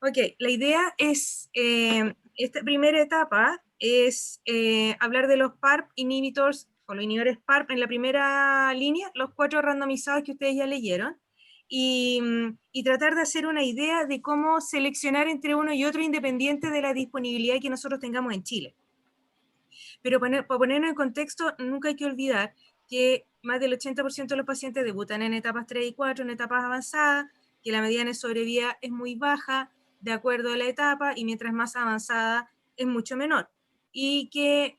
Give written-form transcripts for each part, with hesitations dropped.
Ok, la idea es, esta primera etapa es hablar de los PARP inhibitors o los inhibidores PARP en la primera línea, los 4 randomizados que ustedes ya leyeron, y tratar de hacer una idea de cómo seleccionar entre uno y otro independiente de la disponibilidad que nosotros tengamos en Chile. Pero para ponernos en contexto, nunca hay que olvidar que más del 80% de los pacientes debutan en etapas 3 y 4, en etapas avanzadas, que la mediana de sobrevida es muy baja de acuerdo a la etapa y mientras más avanzada es mucho menor. Y que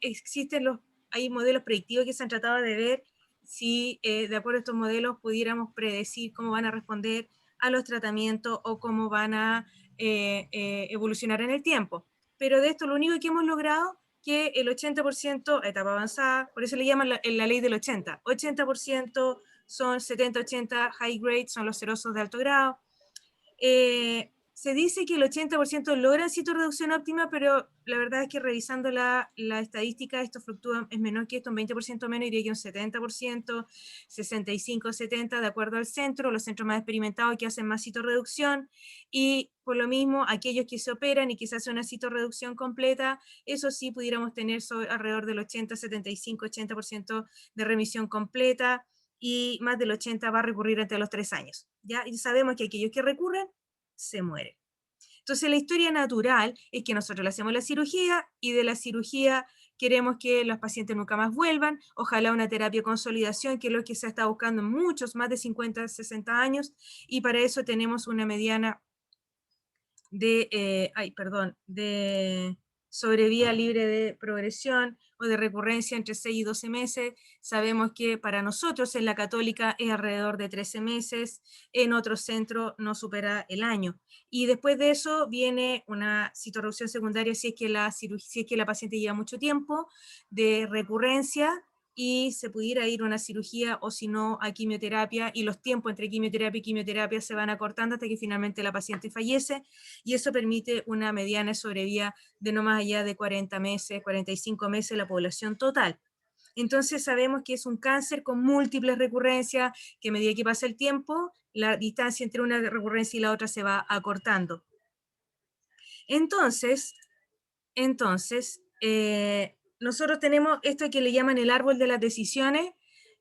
hay modelos predictivos que se han tratado de ver si de acuerdo a estos modelos pudiéramos predecir cómo van a responder a los tratamientos o cómo van a evolucionar en el tiempo. Pero de esto lo único que hemos logrado que el 80% etapa avanzada, por eso le llaman la ley del 80% son 70-80 high grade, son los serosos de alto grado. Se dice que el 80% logran citorreducción óptima, pero la verdad es que revisando la estadística, esto fluctúa, es menor que esto, un 20% menos, diría que un 70%, 65-70%, de acuerdo al centro, los centros más experimentados que hacen más citorreducción, y por lo mismo, aquellos que se operan y que se hace una citorreducción completa, eso sí pudiéramos tener alrededor del 80, 75, 80% de remisión completa, y más del 80% va a recurrir entre los 3 años. ¿Ya? Y sabemos que aquellos que recurren se muere. Entonces la historia natural es que nosotros le hacemos la cirugía y de la cirugía queremos que los pacientes nunca más vuelvan, ojalá una terapia de consolidación, que es lo que se está buscando en muchos, más de 50, 60 años, y para eso tenemos una mediana de sobrevía libre de progresión o de recurrencia entre 6 y 12 meses. Sabemos que para nosotros en la católica es alrededor de 13 meses, en otros centros no supera el año. Y después de eso viene una citorreducción secundaria si es que la paciente lleva mucho tiempo de recurrencia, y se pudiera ir a una cirugía o si no a quimioterapia, y los tiempos entre quimioterapia y quimioterapia se van acortando hasta que finalmente la paciente fallece, y eso permite una mediana sobrevida de no más allá de 40 meses, 45 meses la población total. Entonces sabemos que es un cáncer con múltiples recurrencias, que a medida que pasa el tiempo, la distancia entre una recurrencia y la otra se va acortando. Entonces, nosotros tenemos esto que le llaman el árbol de las decisiones,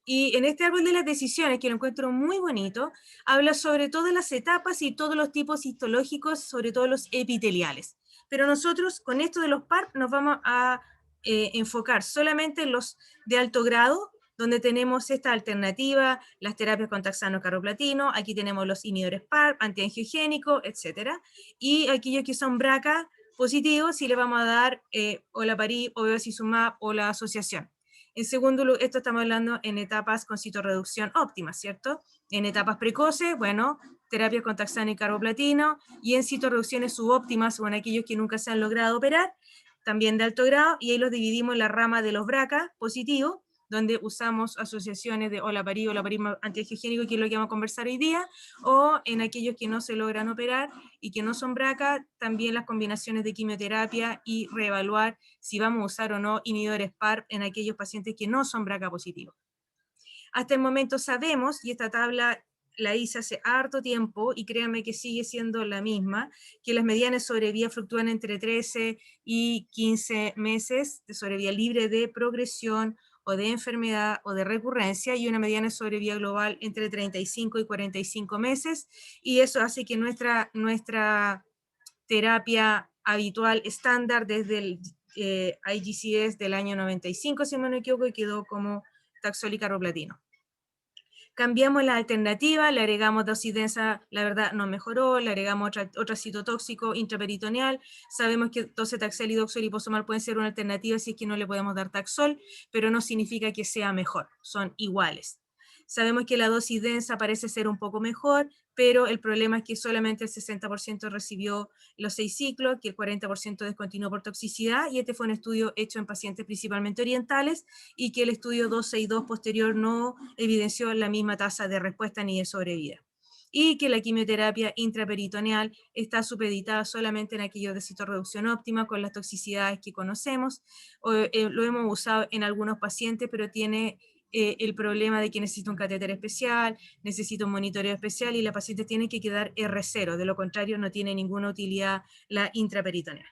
y en este árbol de las decisiones, que lo encuentro muy bonito, habla sobre todas las etapas y todos los tipos histológicos, sobre todo los epiteliales. Pero nosotros, con esto de los PARP, nos vamos a enfocar solamente en los de alto grado, donde tenemos esta alternativa, las terapias con taxano carboplatino, aquí tenemos los inhibidores PARP, antiangiogénicos, etcétera, y aquellos que son BRCA positivos, si le vamos a dar olaparib o bevacizumab o la asociación. En segundo lugar, esto estamos hablando en etapas con citorreducción óptima, ¿cierto? En etapas precoces, bueno, terapias con taxano y carboplatino, y en citorreducciones subóptimas, o en aquellos que nunca se han logrado operar, también de alto grado, y ahí los dividimos en la rama de los BRCA positivos, donde usamos asociaciones de olaparib antiangiogénico, que es lo que vamos a conversar hoy día, o en aquellos que no se logran operar y que no son BRCA, también las combinaciones de quimioterapia, y reevaluar si vamos a usar o no inhibidores PARP en aquellos pacientes que no son BRCA positivos. Hasta el momento sabemos, y esta tabla la hice hace harto tiempo, y créanme que sigue siendo la misma, que las medianas de sobrevida fluctúan entre 13 y 15 meses de sobrevida libre de progresión o de enfermedad o de recurrencia, y una mediana de sobrevida global entre 35 y 45 meses, y eso hace que nuestra terapia habitual estándar desde el IGCS del año 95, si no me equivoco, y quedó como Taxol y carboplatino. Cambiamos la alternativa, le agregamos dosis densa, la verdad no mejoró, le agregamos otra citotóxico intraperitoneal, sabemos que docetaxel y doxoribosomal pueden ser una alternativa si es que no le podemos dar taxol, pero no significa que sea mejor, son iguales. Sabemos que la dosis densa parece ser un poco mejor, pero el problema es que solamente el 60% recibió los 6 ciclos, que el 40% descontinuó por toxicidad, y este fue un estudio hecho en pacientes principalmente orientales, y que el estudio 262 posterior no evidenció la misma tasa de respuesta ni de sobrevida. Y que la quimioterapia intraperitoneal está supeditada solamente en aquellos de citorreducción óptima con las toxicidades que conocemos. Lo hemos usado en algunos pacientes, pero tiene el problema de que necesita un catéter especial, necesita un monitoreo especial y la paciente tiene que quedar R0, de lo contrario no tiene ninguna utilidad la intraperitoneal.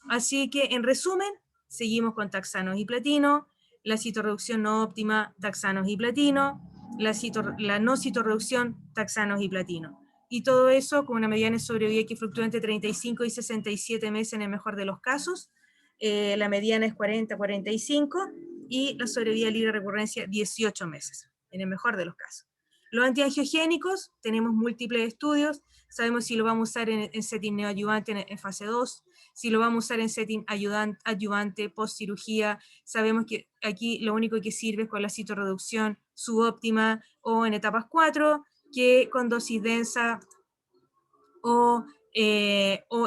Así que en resumen, seguimos con taxanos y platino, la citorreducción no óptima, taxanos y platino, la no citorreducción, taxanos y platino. Y todo eso con una mediana de sobrevida que fluctúa entre 35 y 67 meses en el mejor de los casos. La mediana es 40-45 y la sobrevida libre de recurrencia 18 meses, en el mejor de los casos. Los antiangiogénicos, tenemos múltiples estudios, sabemos si lo vamos a usar en setting neoadyuvante en fase 2, si lo vamos a usar en setting adyuvante post cirugía, sabemos que aquí lo único que sirve es con la citorreducción subóptima o en etapas 4, que con dosis densa o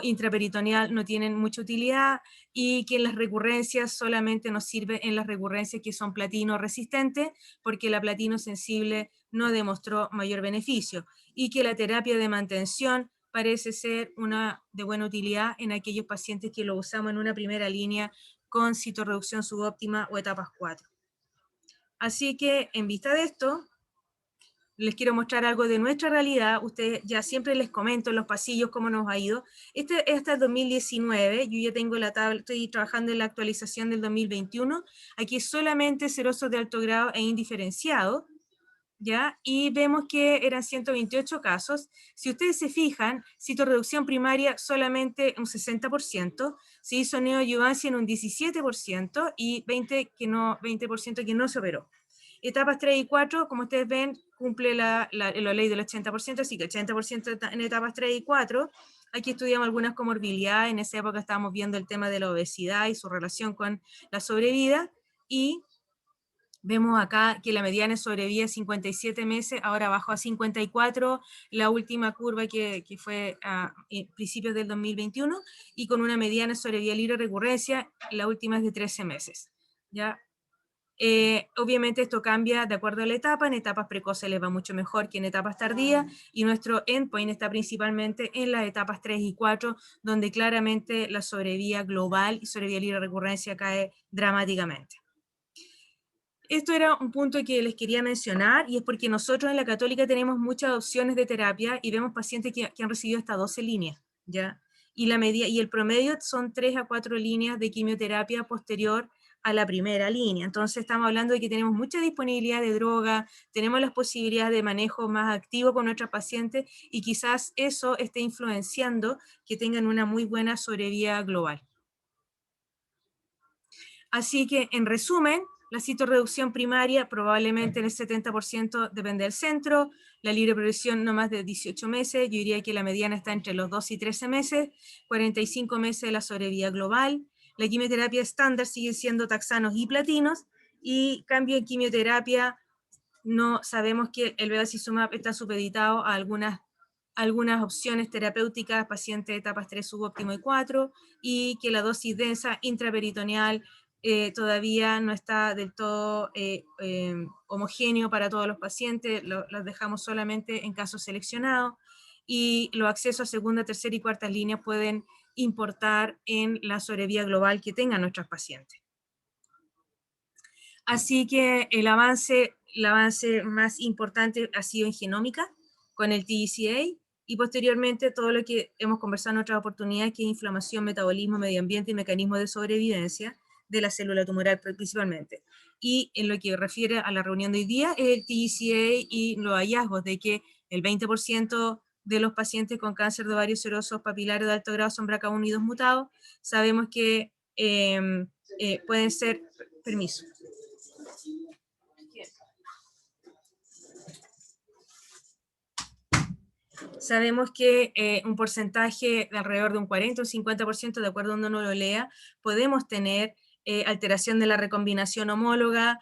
intraperitoneal no tienen mucha utilidad, y que en las recurrencias solamente nos sirve en las recurrencias que son platino resistentes, porque la platino sensible no demostró mayor beneficio, y que la terapia de mantención parece ser una de buena utilidad en aquellos pacientes que lo usamos en una primera línea con citorreducción subóptima o etapas 4. Así que en vista de esto, les quiero mostrar algo de nuestra realidad. Ustedes ya siempre les comento en los pasillos cómo nos ha ido. Este es hasta el 2019, yo ya tengo la tabla, estoy trabajando en la actualización del 2021. Aquí solamente serosos de alto grado e indiferenciado, ¿ya? Y vemos que eran 128 casos. Si ustedes se fijan, citorreducción primaria solamente un 60%, se hizo neoadyuvancia en un 17% y 20% que no se operó. Etapas 3 y 4, como ustedes ven, cumple la ley del 80%, así que 80% en etapas 3 y 4. Aquí estudiamos algunas comorbilidades, en esa época estábamos viendo el tema de la obesidad y su relación con la sobrevida, y vemos acá que la mediana de sobrevida es 57 meses, ahora bajó a 54, la última curva que fue a principios del 2021, y con una mediana de sobrevida libre de recurrencia, la última es de 13 meses. ¿Ya? Obviamente esto cambia de acuerdo a la etapa, en etapas precoces les va mucho mejor que en etapas tardías, y nuestro endpoint está principalmente en las etapas 3 y 4, donde claramente la sobrevida global y sobrevida libre de recurrencia cae dramáticamente. Esto era un punto que les quería mencionar, y es porque nosotros en la Católica tenemos muchas opciones de terapia y vemos pacientes que han recibido hasta 12 líneas, ¿ya? Y el promedio son 3 a 4 líneas de quimioterapia posterior a la primera línea. Entonces estamos hablando de que tenemos mucha disponibilidad de droga, tenemos las posibilidades de manejo más activo con nuestros pacientes, y quizás eso esté influenciando que tengan una muy buena sobrevida global. Así que, en resumen, la citorreducción primaria probablemente en el 70% depende del centro, la libre progresión no más de 18 meses, yo diría que la mediana está entre los 2 y 13 meses, 45 meses de la sobrevida global. La quimioterapia estándar sigue siendo taxanos y platinos, y cambio en quimioterapia, no sabemos que el bevacizumab está supeditado a algunas opciones terapéuticas, pacientes de etapas 3 subóptimo y 4, y que la dosis densa intraperitoneal todavía no está del todo homogéneo para todos los pacientes, los dejamos solamente en casos seleccionados, y los accesos a segunda, tercera y cuarta líneas pueden importar en la sobrevida global que tengan nuestros pacientes. Así que el avance más importante ha sido en genómica, con el TECA, y posteriormente todo lo que hemos conversado en otras oportunidades, que es inflamación, metabolismo, medio ambiente y mecanismos de sobrevivencia de la célula tumoral principalmente. Y en lo que refiere a la reunión de hoy día, es el TECA y los hallazgos de que el 20% de los pacientes con cáncer de ovario serosos papilares de alto grado son BRCA1 y 2 mutados. Sabemos que pueden ser, permiso. Sabemos que un porcentaje de alrededor de un 40 o 50%, de acuerdo a donde uno lo lea, podemos tener alteración de la recombinación homóloga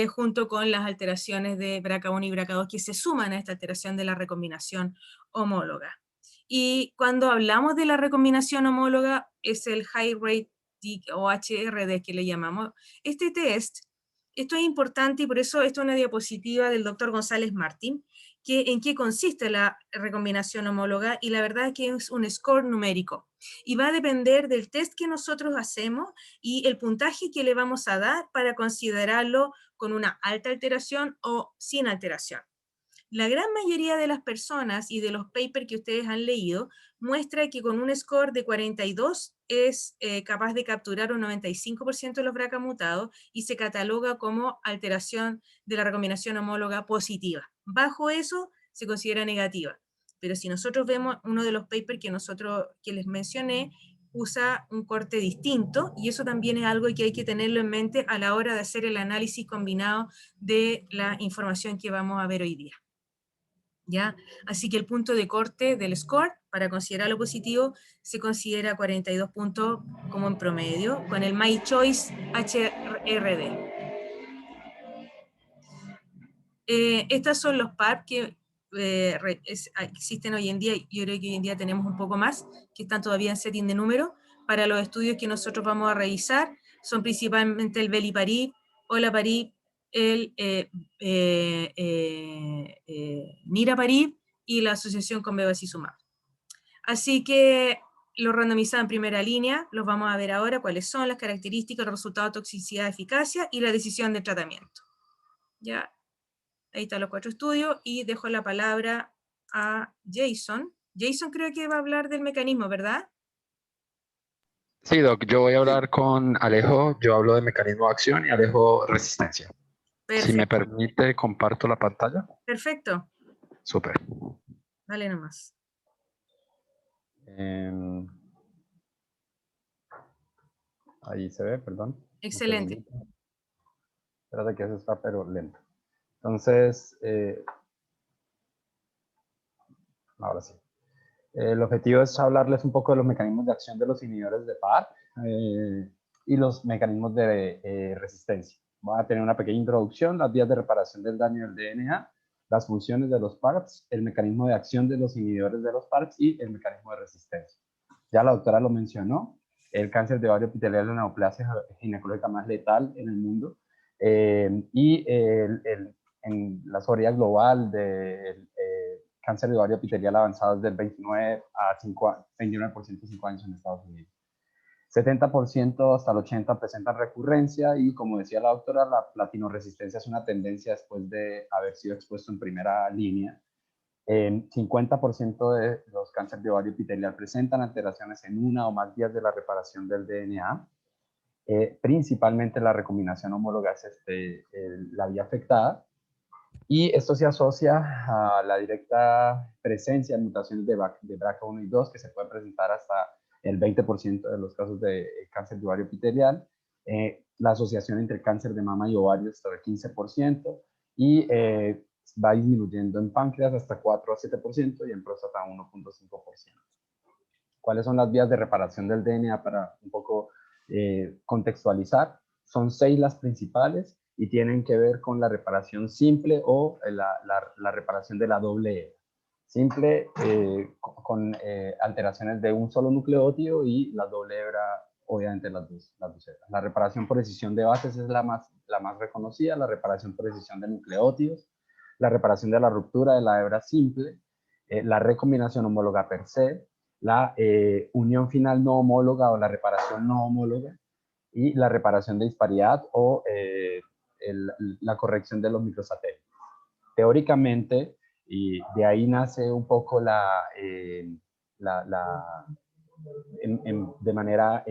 junto con las alteraciones de BRCA1 y BRCA2 que se suman a esta alteración de la recombinación homóloga. Y cuando hablamos de la recombinación homóloga, es el High Rate o HRD que le llamamos. Este test, esto es importante, y por eso esto es una diapositiva del doctor González Martín, en qué consiste la recombinación homóloga, y la verdad es que es un score numérico, y va a depender del test que nosotros hacemos y el puntaje que le vamos a dar para considerarlo con una alta alteración o sin alteración. La gran mayoría de las personas y de los papers que ustedes han leído muestra que con un score de 42 es capaz de capturar un 95% de los BRCA mutados y se cataloga como alteración de la recombinación homóloga positiva. Bajo eso se considera negativa. Pero si nosotros vemos uno de los papers que les mencioné, usa un corte distinto y eso también es algo que hay que tenerlo en mente a la hora de hacer el análisis combinado de la información que vamos a ver hoy día. ¿Ya? Así que el punto de corte del score, para considerarlo positivo, se considera 42 puntos como en promedio, con el My Choice HRD. Estos son los PARP que existen hoy en día. Yo creo que hoy en día tenemos un poco más, que están todavía en setting de número. Para los estudios que nosotros vamos a revisar, son principalmente el Beliparib, Olaparib, el Niraparib y la asociación con bevacizumab. Así que los randomizados en primera línea, los vamos a ver ahora, cuáles son las características, los resultados, toxicidad, eficacia y la decisión de tratamiento. Ya, ahí están los 4 estudios y dejo la palabra a Jason. Jason creo que va a hablar del mecanismo, ¿verdad? Sí, Doc, yo voy a hablar con Alejo, yo hablo de mecanismo de acción y Alejo resistencia. Si me Perfecto, permite, comparto la pantalla. perfecto. Súper. Dale nomás. Em, Ahí se ve, perdón. Un Excelente. segundito. Espérate que eso está pero lento. Entonces, ahora sí. El objetivo es hablarles un poco de los mecanismos de acción de los inhibidores de PARP y los mecanismos de resistencia. Voy a tener una pequeña introducción, las vías de reparación del daño del DNA, las funciones de los PARPs, el mecanismo de acción de los inhibidores de los PARPs y el mecanismo de resistencia. Ya la doctora lo mencionó, el cáncer de ovario epitelial es la neoplasia ginecológica más letal en el mundo en la soria global del cáncer de ovario epitelial avanzado desde el 29 a 29% 5 años en Estados Unidos. 70% hasta el 80% presentan recurrencia y, como decía la doctora, la platinoresistencia es una tendencia después de haber sido expuesto en primera línea. 50% de los cánceres de ovario epitelial presentan alteraciones en una o más vías de la reparación del DNA. Principalmente la recombinación homóloga es la vía afectada. Y esto se asocia a la directa presencia de mutaciones de BRCA1 y 2 que se puede presentar hasta el 20% de los casos de cáncer de ovario epitelial. La asociación entre cáncer de mama y ovario está del 15% y va disminuyendo en páncreas hasta 4 a 7% y en próstata 1.5%. ¿Cuáles son las vías de reparación del DNA para un poco contextualizar? Son 6 las principales y tienen que ver con la reparación simple o la reparación de la doble hebra. Simple con alteraciones de un solo nucleótido y la doble hebra, obviamente las dos hebras. La reparación por escisión de bases es la más reconocida, la reparación por escisión de nucleótidos, la reparación de la ruptura de la hebra simple, la recombinación homóloga per se, la unión final no homóloga o la reparación no homóloga y la reparación de disparidad o la corrección de los microsatélites. Teóricamente, y de ahí nace un poco de manera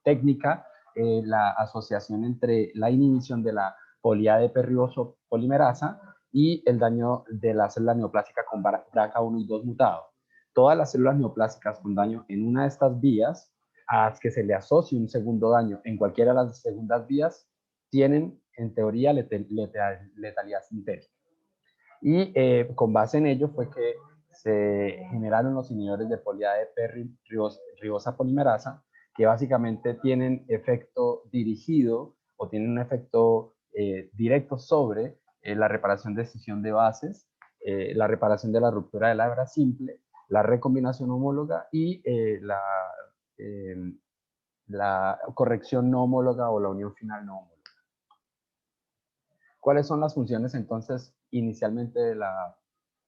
técnica la asociación entre la inhibición de la poli-ADP riboso polimerasa y el daño de la célula neoplásica con BRCA1 y 2 mutado. Todas las células neoplásicas con daño en una de estas vías, a las que se le asocie un segundo daño en cualquiera de las segundas vías, tienen en teoría letalidad sintética. Y con base en ello fue que se generaron los inhibidores de poli-ADP ribosa polimerasa, que básicamente tienen efecto dirigido o tienen un efecto directo sobre la reparación de escisión de bases, la reparación de la ruptura de la hebra simple, la recombinación homóloga y la corrección no homóloga o la unión final no homóloga. ¿Cuáles son las funciones entonces inicialmente de la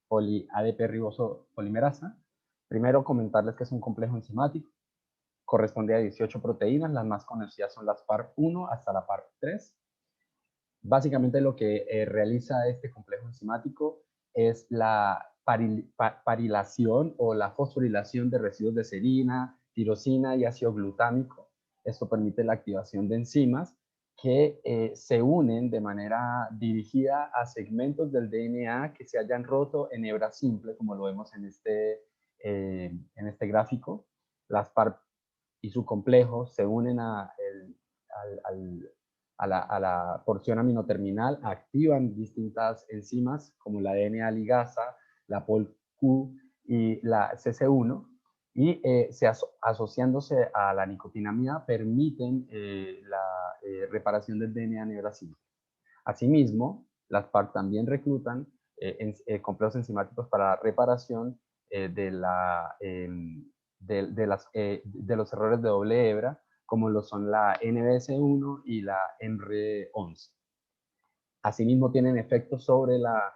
poli-ADP riboso polimerasa? Primero, comentarles que es un complejo enzimático, corresponde a 18 proteínas, las más conocidas son las PARP1 hasta la PARP3. Básicamente lo que realiza este complejo enzimático es la parilación o la fosforilación de residuos de serina, tirosina y ácido glutámico. Esto permite la activación de enzimas que se unen de manera dirigida a segmentos del DNA que se hayan roto en hebra simple, como lo vemos en este gráfico. Las PARP y su complejo se unen a la porción aminoterminal, activan distintas enzimas como la DNA ligasa, la POLQ y la CC1, y asociándose a la nicotinamida permiten la reparación del DNA en hebra simple. Asimismo, las PARP también reclutan complejos enzimáticos para la reparación de los errores de doble hebra, como lo son la NBS1 y la EMR11. Asimismo, tienen efectos sobre la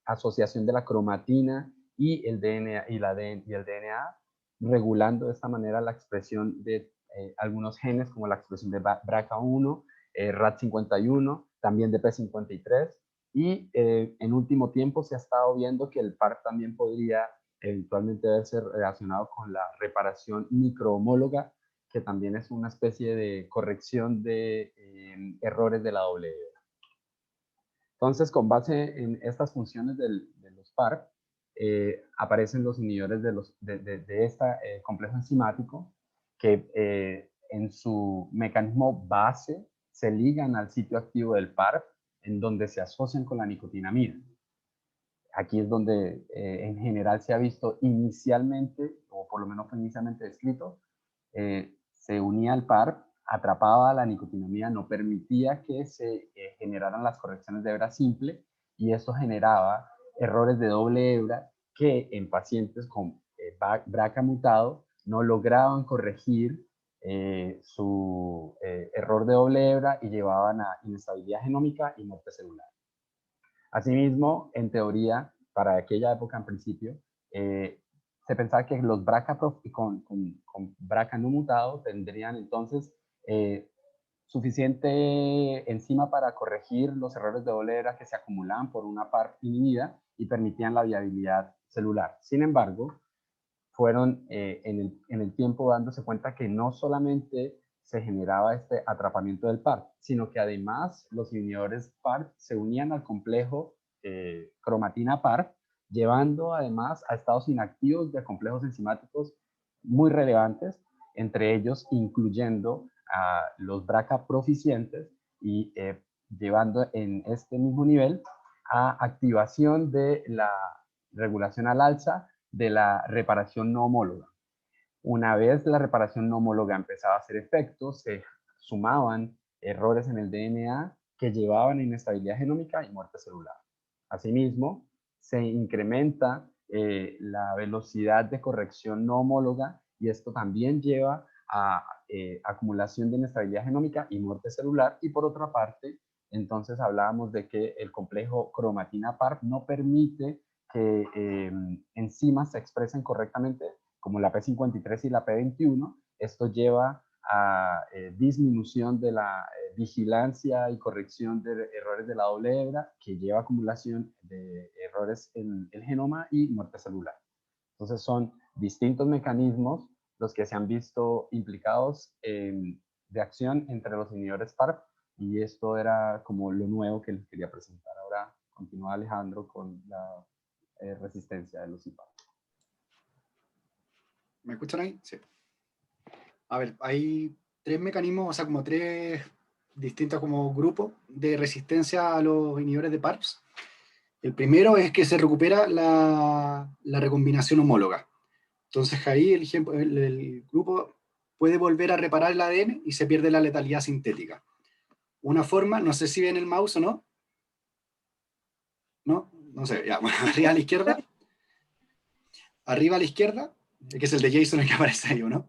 asociación de la cromatina y el DNA, y el DNA, regulando de esta manera la expresión de algunos genes, como la expresión de BRCA1, RAD51, también de P53, y en último tiempo se ha estado viendo que el PARP también podría eventualmente verse relacionado con la reparación microhomóloga, que también es una especie de corrección de errores de la doble hebra. Entonces, con base en estas funciones de los PARP, aparecen los inhibidores de este complejo enzimático, que en su mecanismo base se ligan al sitio activo del PARP, en donde se asocian con la nicotinamida. Aquí es donde en general se ha visto inicialmente, o por lo menos fue inicialmente descrito, se unía al PARP, atrapaba la nicotinamida, no permitía que se generaran las correcciones de hebra simple, y esto generaba errores de doble hebra que en pacientes con BRCA mutado no lograban corregir su error de doble hebra y llevaban a inestabilidad genómica y muerte celular. Asimismo, en teoría, para aquella época en principio, se pensaba que los BRCA con BRCA no mutado tendrían entonces suficiente enzima para corregir los errores de doble hebra que se acumulaban por una PARP inhibida y permitían la viabilidad celular. Sin embargo, fueron en el tiempo dándose cuenta que no solamente se generaba este atrapamiento del PARP, sino que además los inhibidores PARP se unían al complejo cromatina PARP, llevando además a estados inactivos de complejos enzimáticos muy relevantes, entre ellos incluyendo a los BRCA proficientes, y llevando en este mismo nivel a activación de la regulación al alza de la reparación no homóloga. Una vez la reparación no homóloga empezaba a hacer efecto, se sumaban errores en el DNA que llevaban a inestabilidad genómica y muerte celular. Asimismo, se incrementa la velocidad de corrección no homóloga, y esto también lleva a acumulación de inestabilidad genómica y muerte celular. Y por otra parte, entonces hablábamos de que el complejo cromatina PARP no permite que enzimas se expresen correctamente, como la P53 y la P21. Esto lleva a disminución de la vigilancia y corrección de errores de la doble hebra, que lleva a acumulación de errores en el genoma y muerte celular. Entonces son distintos mecanismos los que se han visto implicados de acción entre los inhibidores PARP, y esto era como lo nuevo que les quería presentar. Ahora continúa Alejandro con la resistencia de los IPAR. ¿Me escuchan ahí? Sí. A ver, hay tres mecanismos, o sea, como tres distintos como grupos de resistencia a los inhibidores de PARPs. El primero es que se recupera la recombinación homóloga. Entonces ahí el grupo puede volver a reparar el ADN y se pierde la letalidad sintética. Una forma, no sé si ven el mouse o no. No, no sé, ya, bueno, arriba a la izquierda. Arriba a la izquierda, que es el de Jason el que aparece ahí, ¿no?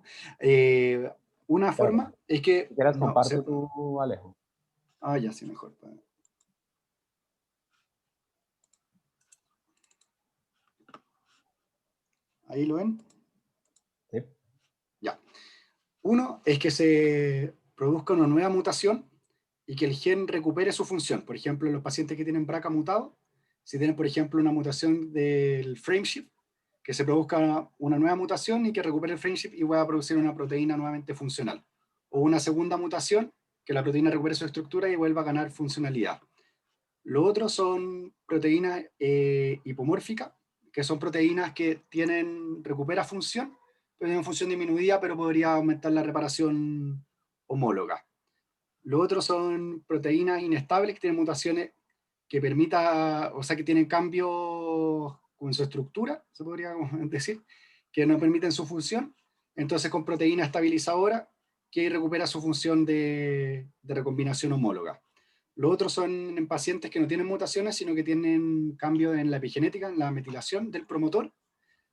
Una forma es que... Si quieres, no, comparte tú, Alejo. Ah, ya, sí, mejor. ¿Ahí lo ven? Sí. Ya. Uno es que se produzca una nueva mutación y que el gen recupere su función. Por ejemplo, los pacientes que tienen BRCA mutado, si tienen, por ejemplo, una mutación del frameshift, que se produzca una nueva mutación y que recupere el frameshift y pueda producir una proteína nuevamente funcional. O una segunda mutación, que la proteína recupere su estructura y vuelva a ganar funcionalidad. Lo otro son proteínas hipomórficas, que son proteínas que recupera función, pero tienen función disminuida, pero podría aumentar la reparación homóloga. Lo otro son proteínas inestables que tienen mutaciones que que tienen cambios con su estructura, se podría decir, que no permiten su función. Entonces con proteína estabilizadora que recupera su función de recombinación homóloga. Los otros son en pacientes que no tienen mutaciones, sino que tienen cambios en la epigenética, en la metilación del promotor,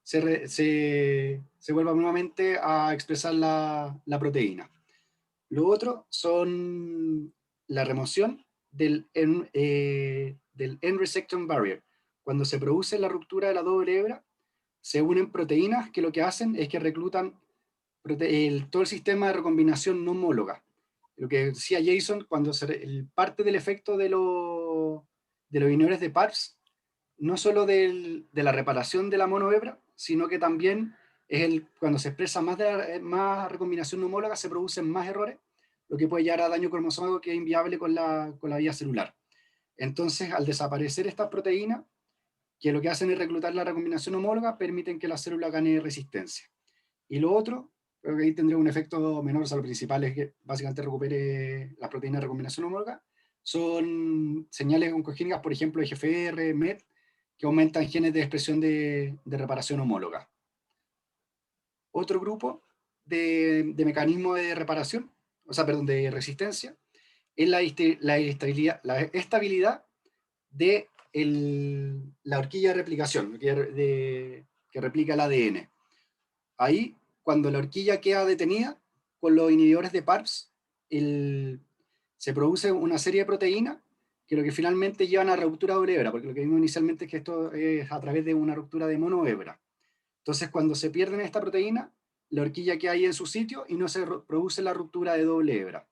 se vuelva nuevamente a expresar la proteína. Lo otro son la remoción del end receptor barrier. Cuando se produce la ruptura de la doble hebra, se unen proteínas que lo que hacen es que reclutan todo el sistema de recombinación no homóloga. Lo que decía Jason, parte del efecto de los inhibidores de PARPs, no solo de la reparación de la monohebra, sino que también cuando se expresa más recombinación no homóloga, se producen más errores, lo que puede llevar a daño cromosómico que es inviable con la vía celular. Entonces, al desaparecer estas proteínas, que lo que hacen es reclutar la recombinación homóloga, permiten que la célula gane resistencia. Y lo otro, creo que ahí tendría un efecto menor, o sea, lo principal es que básicamente recupere las proteínas de recombinación homóloga, son señales oncogénicas, por ejemplo, EGFR, MET, que aumentan genes de expresión de reparación homóloga. Otro grupo de mecanismos de reparación, de resistencia, es la estabilidad de la horquilla de replicación, que replica el ADN. Ahí, cuando la horquilla queda detenida con los inhibidores de PARPs, se produce una serie de proteínas que lo que finalmente llevan a ruptura de doble hebra, porque lo que vimos inicialmente es que esto es a través de una ruptura de monohebra. Entonces, cuando se pierden esta proteína, la horquilla queda ahí en su sitio y no se produce la ruptura de doble hebra.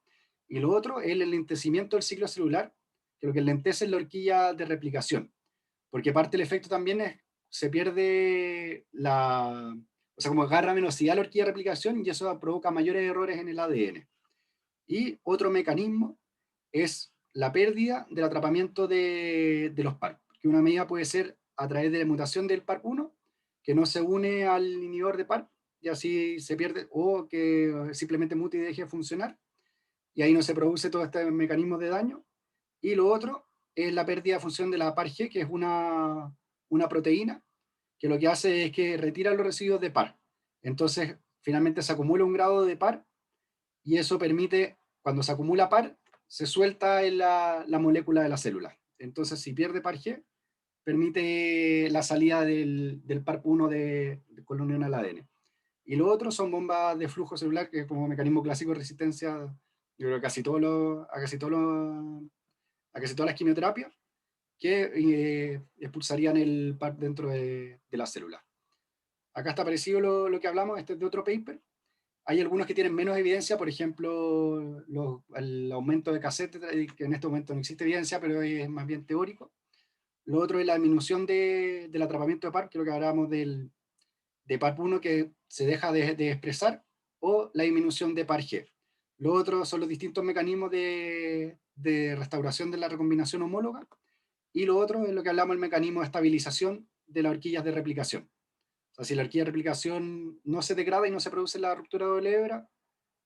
Y lo otro es el enlentecimiento del ciclo celular, que lo que enlentece es la horquilla de replicación, porque parte del efecto también es se pierde como agarra velocidad la horquilla de replicación y eso provoca mayores errores en el ADN. Y otro mecanismo es la pérdida del atrapamiento de los PARP, que una medida puede ser a través de la mutación del PARP1, que no se une al inhibidor de PARP, y así se pierde, o que simplemente mute y deje de funcionar, y ahí no se produce todo este mecanismo de daño. Y lo otro es la pérdida de función de la PARG, que es una proteína, que lo que hace es que retira los residuos de PAR. Entonces, finalmente se acumula un grado de PAR, y eso permite, cuando se acumula PAR, se suelta en la molécula de la célula. Entonces, si pierde PAR-G, permite la salida del PARP1 con la unión al ADN. Y lo otro son bombas de flujo celular, que es como mecanismo clásico de resistencia, yo creo, a casi todas las quimioterapias, que expulsarían el PARP dentro de la célula. Acá está parecido lo que hablamos, este es de otro paper. Hay algunos que tienen menos evidencia, por ejemplo, el aumento de cassette, que en este momento no existe evidencia, pero es más bien teórico. Lo otro es la disminución del atrapamiento de PARP, que es lo que hablábamos de PARP1 que se deja de expresar, o la disminución de PARG. Lo otro son los distintos mecanismos de restauración de la recombinación homóloga, y lo otro es lo que hablamos, el mecanismo de estabilización de las horquillas de replicación. O sea, si la horquilla de replicación no se degrada y no se produce la ruptura de doble hebra,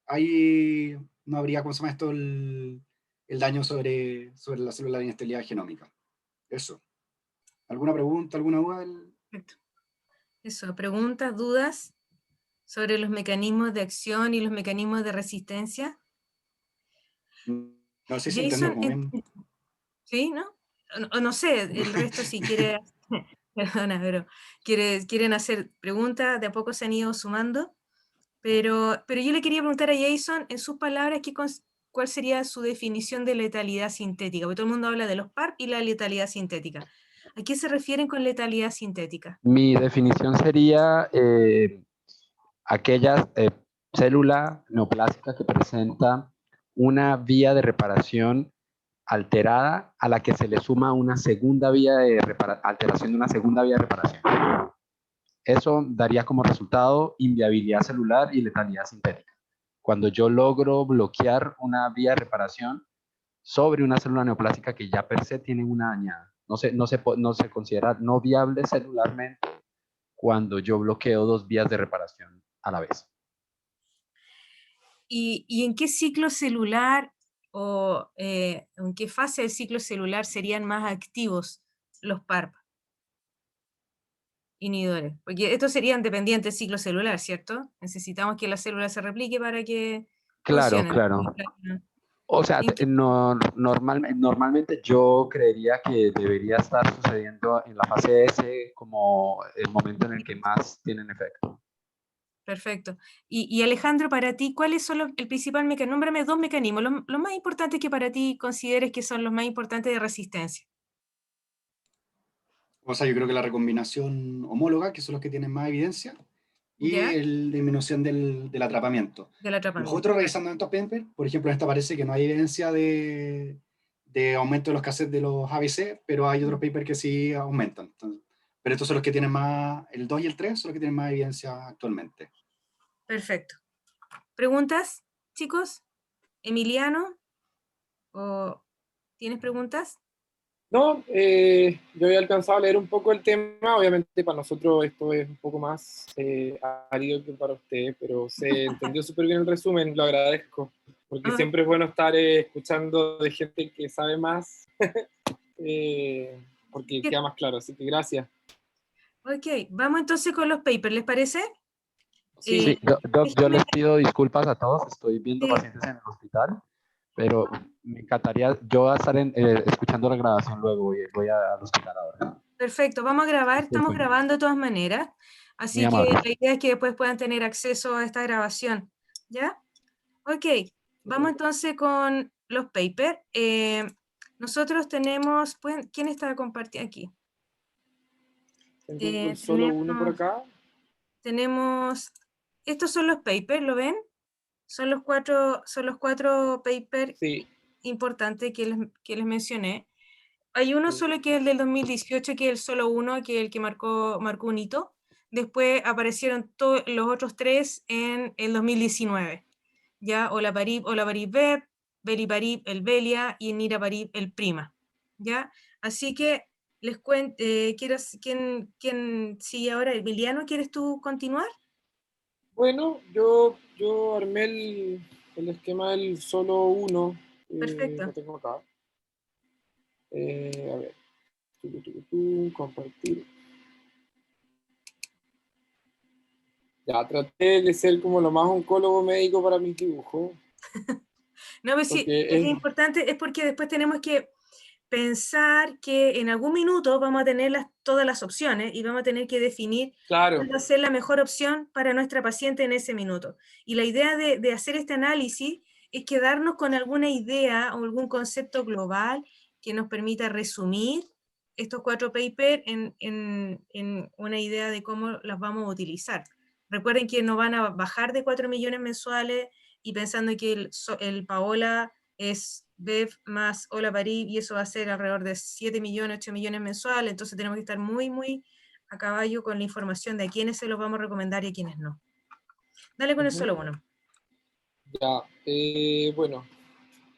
ahí no habría, ¿cómo se llama esto?, el daño sobre la célula de inestabilidad genómica. Eso. ¿Alguna pregunta, alguna duda? Perfecto. Eso, preguntas, dudas sobre los mecanismos de acción y los mecanismos de resistencia. No sé si Jason, entendemos. ¿sí, no? O no sé, el resto si quiere, perdona, pero quieren hacer preguntas, de a poco se han ido sumando, pero yo le quería preguntar a Jason, en sus palabras, ¿cuál sería su definición de letalidad sintética? Porque todo el mundo habla de los PARP y la letalidad sintética. ¿A qué se refieren con letalidad sintética? Mi definición sería aquella célula neoplásica que presenta una vía de reparación alterada a la que se le suma una segunda vía de alteración de una segunda vía de reparación. Eso daría como resultado inviabilidad celular y letalidad sintética. Cuando yo logro bloquear una vía de reparación sobre una célula neoplásica que ya per se tiene una dañada. No se considera no viable celularmente cuando yo bloqueo dos vías de reparación a la vez. ¿Y en qué ciclo celular o en qué fase del ciclo celular serían más activos los PARP inhibidores? Porque estos serían dependientes del ciclo celular, ¿cierto? Necesitamos que la célula se replique para que Claro, funcionen. claro. O sea, normalmente yo creería que debería estar sucediendo en la fase S como el momento en el que más tienen efecto. Perfecto. Y Alejandro, para ti, ¿cuáles son el principal mecanismo? Nómbrame dos mecanismos, los más importantes que para ti consideres que son los más importantes de resistencia. O sea, yo creo que la recombinación homóloga, que son los que tienen más evidencia, y ¿Ya? la disminución del atrapamiento. Del Los atrapamiento. otros, revisando en estos papers, por ejemplo, en esta parece que no hay evidencia de aumento de los cassettes de los ABC, pero hay otros papers que sí aumentan. Entonces, pero estos son los que tienen más, el 2 y el 3 son los que tienen más evidencia actualmente. Perfecto. ¿Preguntas, chicos? Emiliano, ¿tienes preguntas? No, yo había alcanzado a leer un poco el tema, obviamente para nosotros esto es un poco más árido que para ustedes, pero se entendió súper bien el resumen, lo agradezco, porque siempre es bueno estar escuchando de gente que sabe más, porque queda más claro, así que gracias. Ok, vamos entonces con los papers, ¿les parece? Sí, Doc, yo les pido disculpas a todos, estoy viendo pacientes en el hospital, pero me encantaría, yo voy a estar escuchando la grabación luego, voy al hospital ahora. Perfecto, vamos a grabar, estamos grabando de todas maneras, así que la idea es que después puedan tener acceso a esta grabación, ¿ya? Ok, vamos entonces con los papers. Nosotros tenemos, ¿quién está compartiendo aquí? Tengo solo uno por acá. Tenemos, estos son los papers, ¿lo ven? Son los cuatro papers importantes que les mencioné. Hay uno solo que es el del 2018, que es el solo uno, que es el que marcó un hito. Después aparecieron los otros tres en el 2019. ¿Ya? Olaparib-Beb, Beliparib, el Belia, y Niraparib, el Prima. ¿Ya? Así que les cuento, ¿quién sigue ahora? Emiliano, ¿quieres tú continuar? Bueno, yo armé el esquema del solo uno. Perfecto. Lo tengo acá. A ver. Compartir. Ya, traté de ser como lo más oncólogo médico para mis dibujos. No, pero sí, es importante, es porque después tenemos que pensar que en algún minuto vamos a tener todas las opciones y vamos a tener que definir cuál va a ser la mejor opción para nuestra paciente en ese minuto. Y la idea de hacer este análisis es quedarnos con alguna idea o algún concepto global que nos permita resumir estos cuatro papers en una idea de cómo las vamos a utilizar. Recuerden que no van a bajar de 4 millones mensuales y pensando que el Paola es Bev más Olaparib y eso va a ser alrededor de 7 millones, 8 millones mensuales, entonces tenemos que estar muy, muy a caballo con la información de a quiénes se los vamos a recomendar y a quiénes no. Dale con el solo uno. Ya, bueno,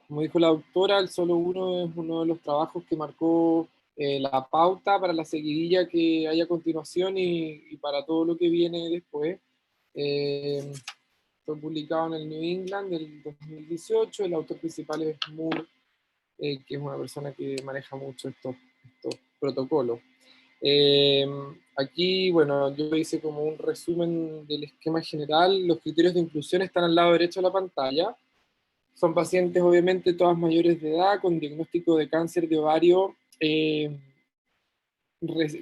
como dijo la doctora, el solo uno es uno de los trabajos que marcó la pauta para la seguidilla que hay a continuación y para todo lo que viene después. Fue publicado en el New England del 2018, el autor principal es Moore, que es una persona que maneja mucho estos protocolos. Aquí, bueno, yo hice como un resumen del esquema general. Los criterios de inclusión están al lado derecho de la pantalla. Son pacientes, obviamente, todas mayores de edad, con diagnóstico de cáncer de ovario,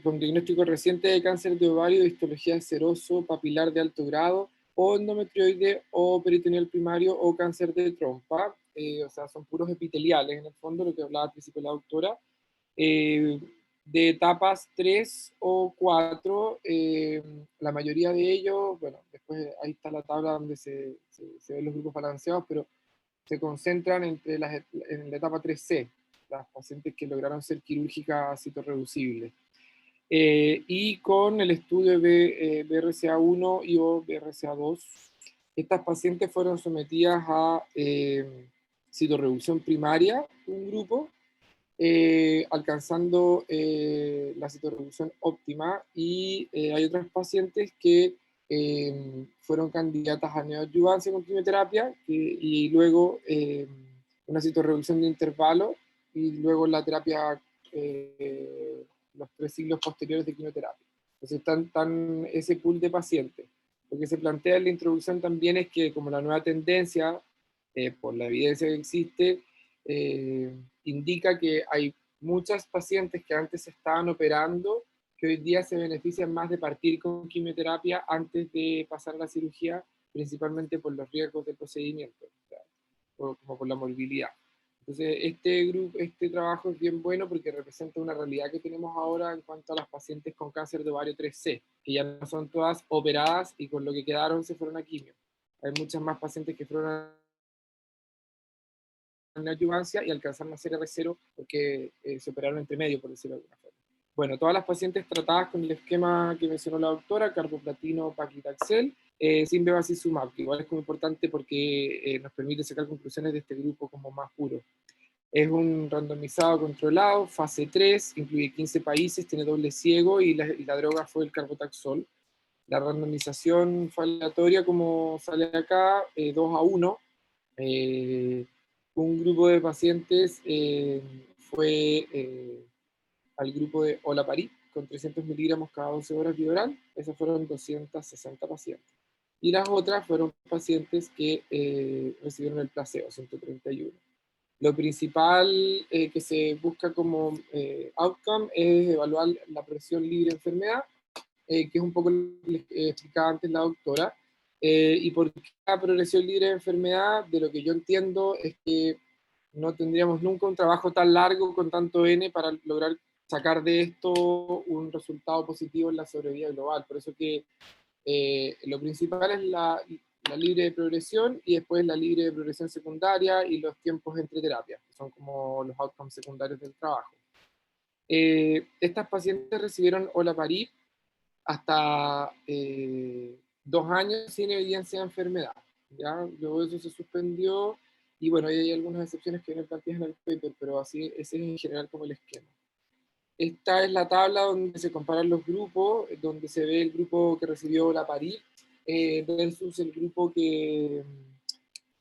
con diagnóstico reciente de cáncer de ovario, histología seroso, papilar de alto grado, o endometrioide, o peritoneal primario, o cáncer de trompa. O sea, son puros epiteliales, en el fondo, lo que hablaba al principio la doctora. De etapas 3 o 4, la mayoría de ellos, bueno, después ahí está la tabla donde se ven los grupos balanceados, pero se concentran en la etapa 3C, las pacientes que lograron ser quirúrgicas citorreducibles. Y con el estudio de BRCA1 y o BRCA2, estas pacientes fueron sometidas a citorreducción primaria, un grupo, alcanzando la citorreducción óptima, y hay otras pacientes que fueron candidatas a neoadyuvancia con quimioterapia y luego una citorreducción de intervalo y luego la terapia los 3 siglos posteriores de quimioterapia. Entonces están ese pool de pacientes. Lo que se plantea en la introducción también es que como la nueva tendencia, por la evidencia que existe, indica que hay muchas pacientes que antes se estaban operando que hoy día se benefician más de partir con quimioterapia antes de pasar a la cirugía, principalmente por los riesgos del procedimiento, o como por la morbilidad. Entonces, este trabajo es bien bueno porque representa una realidad que tenemos ahora en cuanto a las pacientes con cáncer de ovario 3C, que ya no son todas operadas y con lo que quedaron se fueron a quimio. Hay muchas más pacientes que fueron a neoadyuvancia y alcanzaron a ser R0 porque se operaron entre medio, por decirlo de alguna forma. Bueno, todas las pacientes tratadas con el esquema que mencionó la doctora, carboplatino, paclitaxel, sin bevacizumab, que igual es muy importante porque nos permite sacar conclusiones de este grupo como más puro. Es un randomizado controlado, fase 3, incluye 15 países, tiene doble ciego y la droga fue el carbotaxol. La randomización fue aleatoria, como sale acá, 2-1. Un grupo de pacientes fue al grupo de olaparib con 300 miligramos cada 12 horas bioral. Esas fueron 260 pacientes. Y las otras fueron pacientes que recibieron el placebo, 131. Lo principal que se busca como outcome es evaluar la progresión libre de enfermedad, que es un poco lo que explicaba antes la doctora. Y por qué la progresión libre de enfermedad, de lo que yo entiendo, es que no tendríamos nunca un trabajo tan largo con tanto N para lograr sacar de esto un resultado positivo en la sobrevida global. Por eso que lo principal es la libre de progresión y después la libre de progresión secundaria y los tiempos entre terapias, que son como los outcomes secundarios del trabajo. Estas pacientes recibieron olaparib hasta 2 años sin evidencia de enfermedad. ¿Ya? Luego eso se suspendió y bueno, hay algunas excepciones que no plantean en el paper, pero así ese es en general como el esquema. Esta es la tabla donde se comparan los grupos, donde se ve el grupo que recibió olaparib versus el grupo que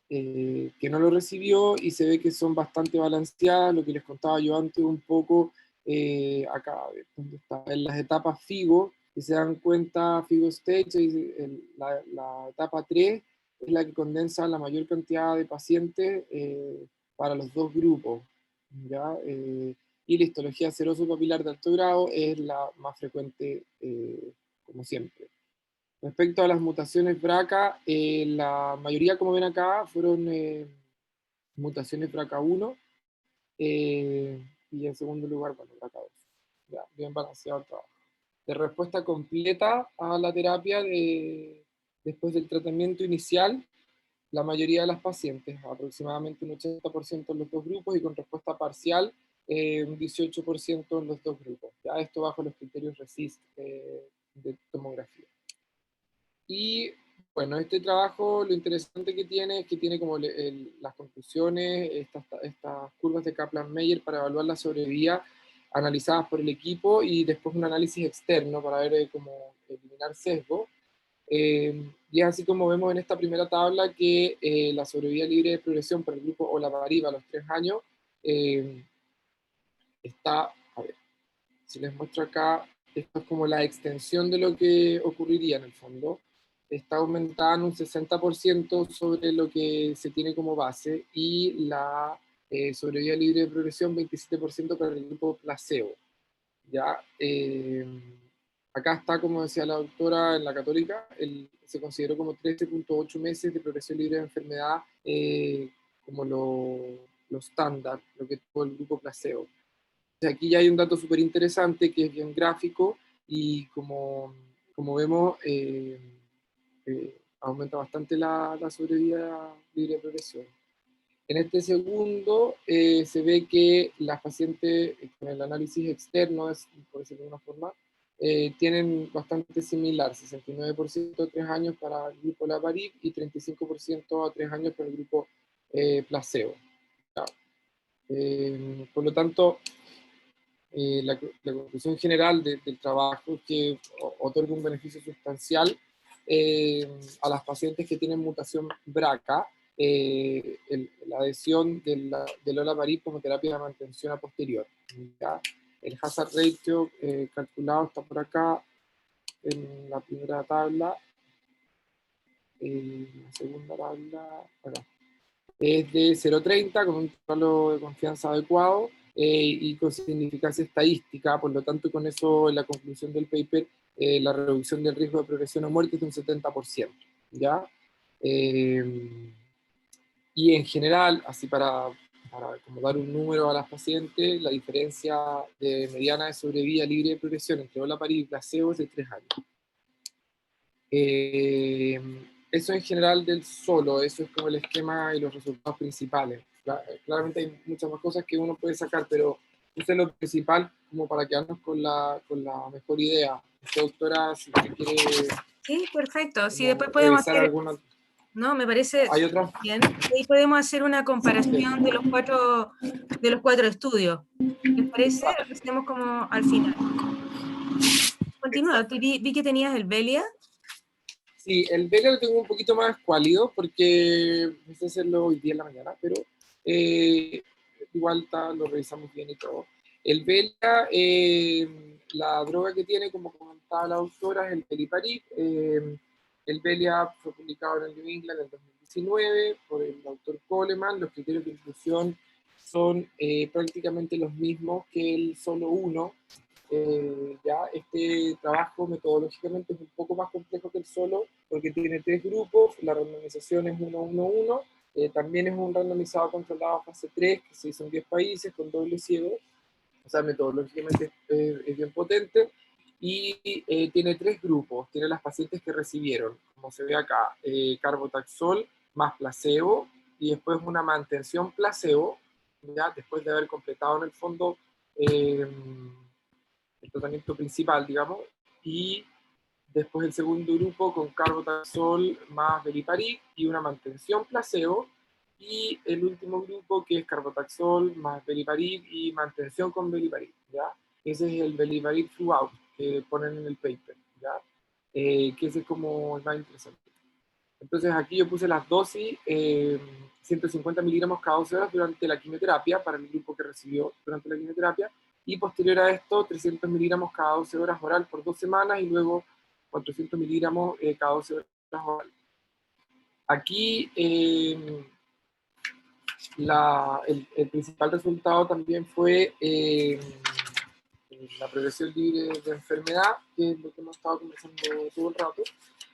no lo recibió, y se ve que son bastante balanceadas, lo que les contaba yo antes un poco, acá, a ver, ¿dónde está? En las etapas FIGO, si se dan cuenta, FIGO Stage, la etapa 3 es la que condensa la mayor cantidad de pacientes para los dos grupos, ¿ya? Y la histología seroso papilar de alto grado es la más frecuente, como siempre. Respecto a las mutaciones BRCA, la mayoría, como ven acá, fueron mutaciones BRCA1, y en segundo lugar, bueno, BRCA2. Ya, bien balanceado el trabajo. De respuesta completa a la terapia después del tratamiento inicial, la mayoría de las pacientes, aproximadamente un 80% en los dos grupos, y con respuesta parcial, un 18% en los dos grupos. Ya esto bajo los criterios RECIST de tomografía. Y bueno, este trabajo lo interesante que tiene es que tiene como las conclusiones, estas curvas de Kaplan-Meier para evaluar la sobrevida analizadas por el equipo, y después un análisis externo para ver cómo eliminar sesgo. Y es así como vemos en esta primera tabla que la sobrevida libre de progresión para el grupo olaparib a los 3 años está, a ver, si les muestro acá, esto es como la extensión de lo que ocurriría en el fondo. Está aumentada en un 60% sobre lo que se tiene como base, y la sobrevida libre de progresión 27% para el grupo placebo. ¿Ya? Acá está, como decía la doctora en la Católica, se consideró como 13.8 meses de progresión libre de enfermedad como lo estándar, lo que tuvo el grupo placebo. Aquí ya hay un dato súper interesante que es bien gráfico, y como vemos, aumenta bastante la sobrevida libre de progresión. En este segundo se ve que las pacientes con el análisis externo, por decirlo de alguna forma, tienen bastante similar, 69% a 3 años para el grupo Olaparib y 35% a 3 años para el grupo placebo. ¿Ya? Por lo tanto, la conclusión general del trabajo es que otorga un beneficio sustancial a las pacientes que tienen mutación BRCA, la adhesión del Olaparib como terapia de mantención a posterior. ¿Ya? El hazard ratio calculado está por acá en la primera tabla, la segunda tabla, acá. Es de 0,30 con un intervalo de confianza adecuado y con significancia estadística, por lo tanto con eso en la conclusión del paper la reducción del riesgo de progresión o muerte es de un 70%, ¿ya? Y en general, así para como dar un número a las pacientes, la diferencia de mediana de sobrevida libre de progresión entre Olaparib y placebo es de 3 años. Eso en general del solo, eso es como el esquema y los resultados principales. Claramente hay muchas más cosas que uno puede sacar, pero eso es lo principal como para quedarnos con la mejor idea. Doctora, si usted quiere Sí, perfecto. Sí, después podemos revisar hacer, alguna... no, me parece Hay otras... bien. Ahí podemos hacer una comparación de los cuatro estudios. ¿Les parece? Lo hacemos como al final. Continúa, vi que tenías el Velia. Sí, el Vela lo tengo un poquito más escuálido porque empecé a hacerlo hoy día en la mañana, pero igual lo revisamos bien y todo. El Vela, la droga que tiene, como comentaba la doctora, es el Beliparib. El Velia fue publicado en el New England en el 2019 por el doctor Coleman. Los criterios de inclusión son prácticamente los mismos que el solo uno. Ya este trabajo metodológicamente es un poco más complejo que el solo, porque tiene 3 grupos, la randomización es 1-1-1, también es un randomizado controlado fase 3, que se hizo en 10 países con doble ciego, o sea, metodológicamente es bien potente, y tiene 3 grupos, tiene las pacientes que recibieron, como se ve acá, carbotaxol más placebo, y después una mantención placebo, ya después de haber completado en el fondo el tratamiento principal, digamos, y después el segundo grupo con carbotaxol más Beliparib y una mantención placebo, y el último grupo que es carbotaxol más Beliparib y mantención con Beliparib, ¿ya? Ese es el Beliparib throughout que ponen en el paper, ¿ya? Que ese es como el más interesante. Entonces aquí yo puse las dosis, 150 miligramos cada 12 horas durante la quimioterapia, para el grupo que recibió durante la quimioterapia, y posterior a esto 300 miligramos cada 12 horas oral por 2 semanas, y luego 400 miligramos cada 12 horas oral. Aquí el principal resultado también fue la progresión libre de enfermedad, que es lo que hemos estado conversando todo el rato,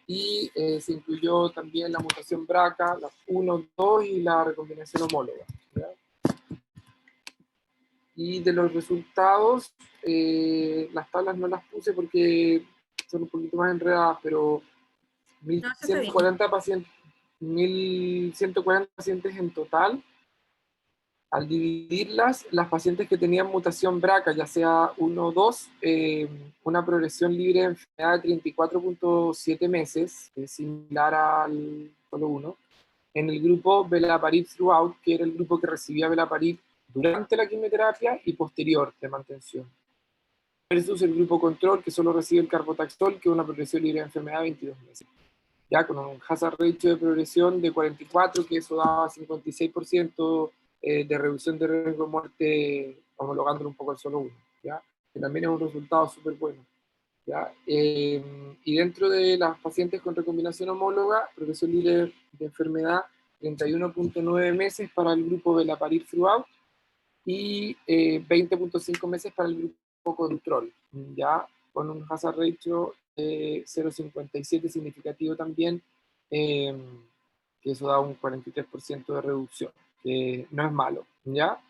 y se incluyó también la mutación BRCA, la 1, 2 y la recombinación homóloga, ¿ya? Y de los resultados, las tablas no las puse porque son un poquito más enredadas, pero No, eso está bien. 1140 pacientes, 1140 pacientes en total. Al dividirlas, las pacientes que tenían mutación BRCA, ya sea 1 o 2, una progresión libre de enfermedad de 34.7 meses, similar al solo 1. En el grupo Belaparib throughout, que era el grupo que recibía Belaparib durante la quimioterapia y posterior de mantención. Versus el grupo control, que solo recibe el carbotaxol, que es una progresión libre de enfermedad de 22 meses. Ya con un hazard ratio de progresión de 44, que eso daba 56% de reducción de riesgo de muerte, homologándolo un poco al solo 1, ¿ya? Que también es un resultado súper bueno, ¿ya? Y dentro de las pacientes con recombinación homóloga, progresión libre de enfermedad, 31.9 meses para el grupo de Belaparib throughout y 20.5 meses para el grupo control, ¿ya? Con un hazard ratio 0.57 significativo también, que eso da un 43% de reducción, que no es malo, ¿ya?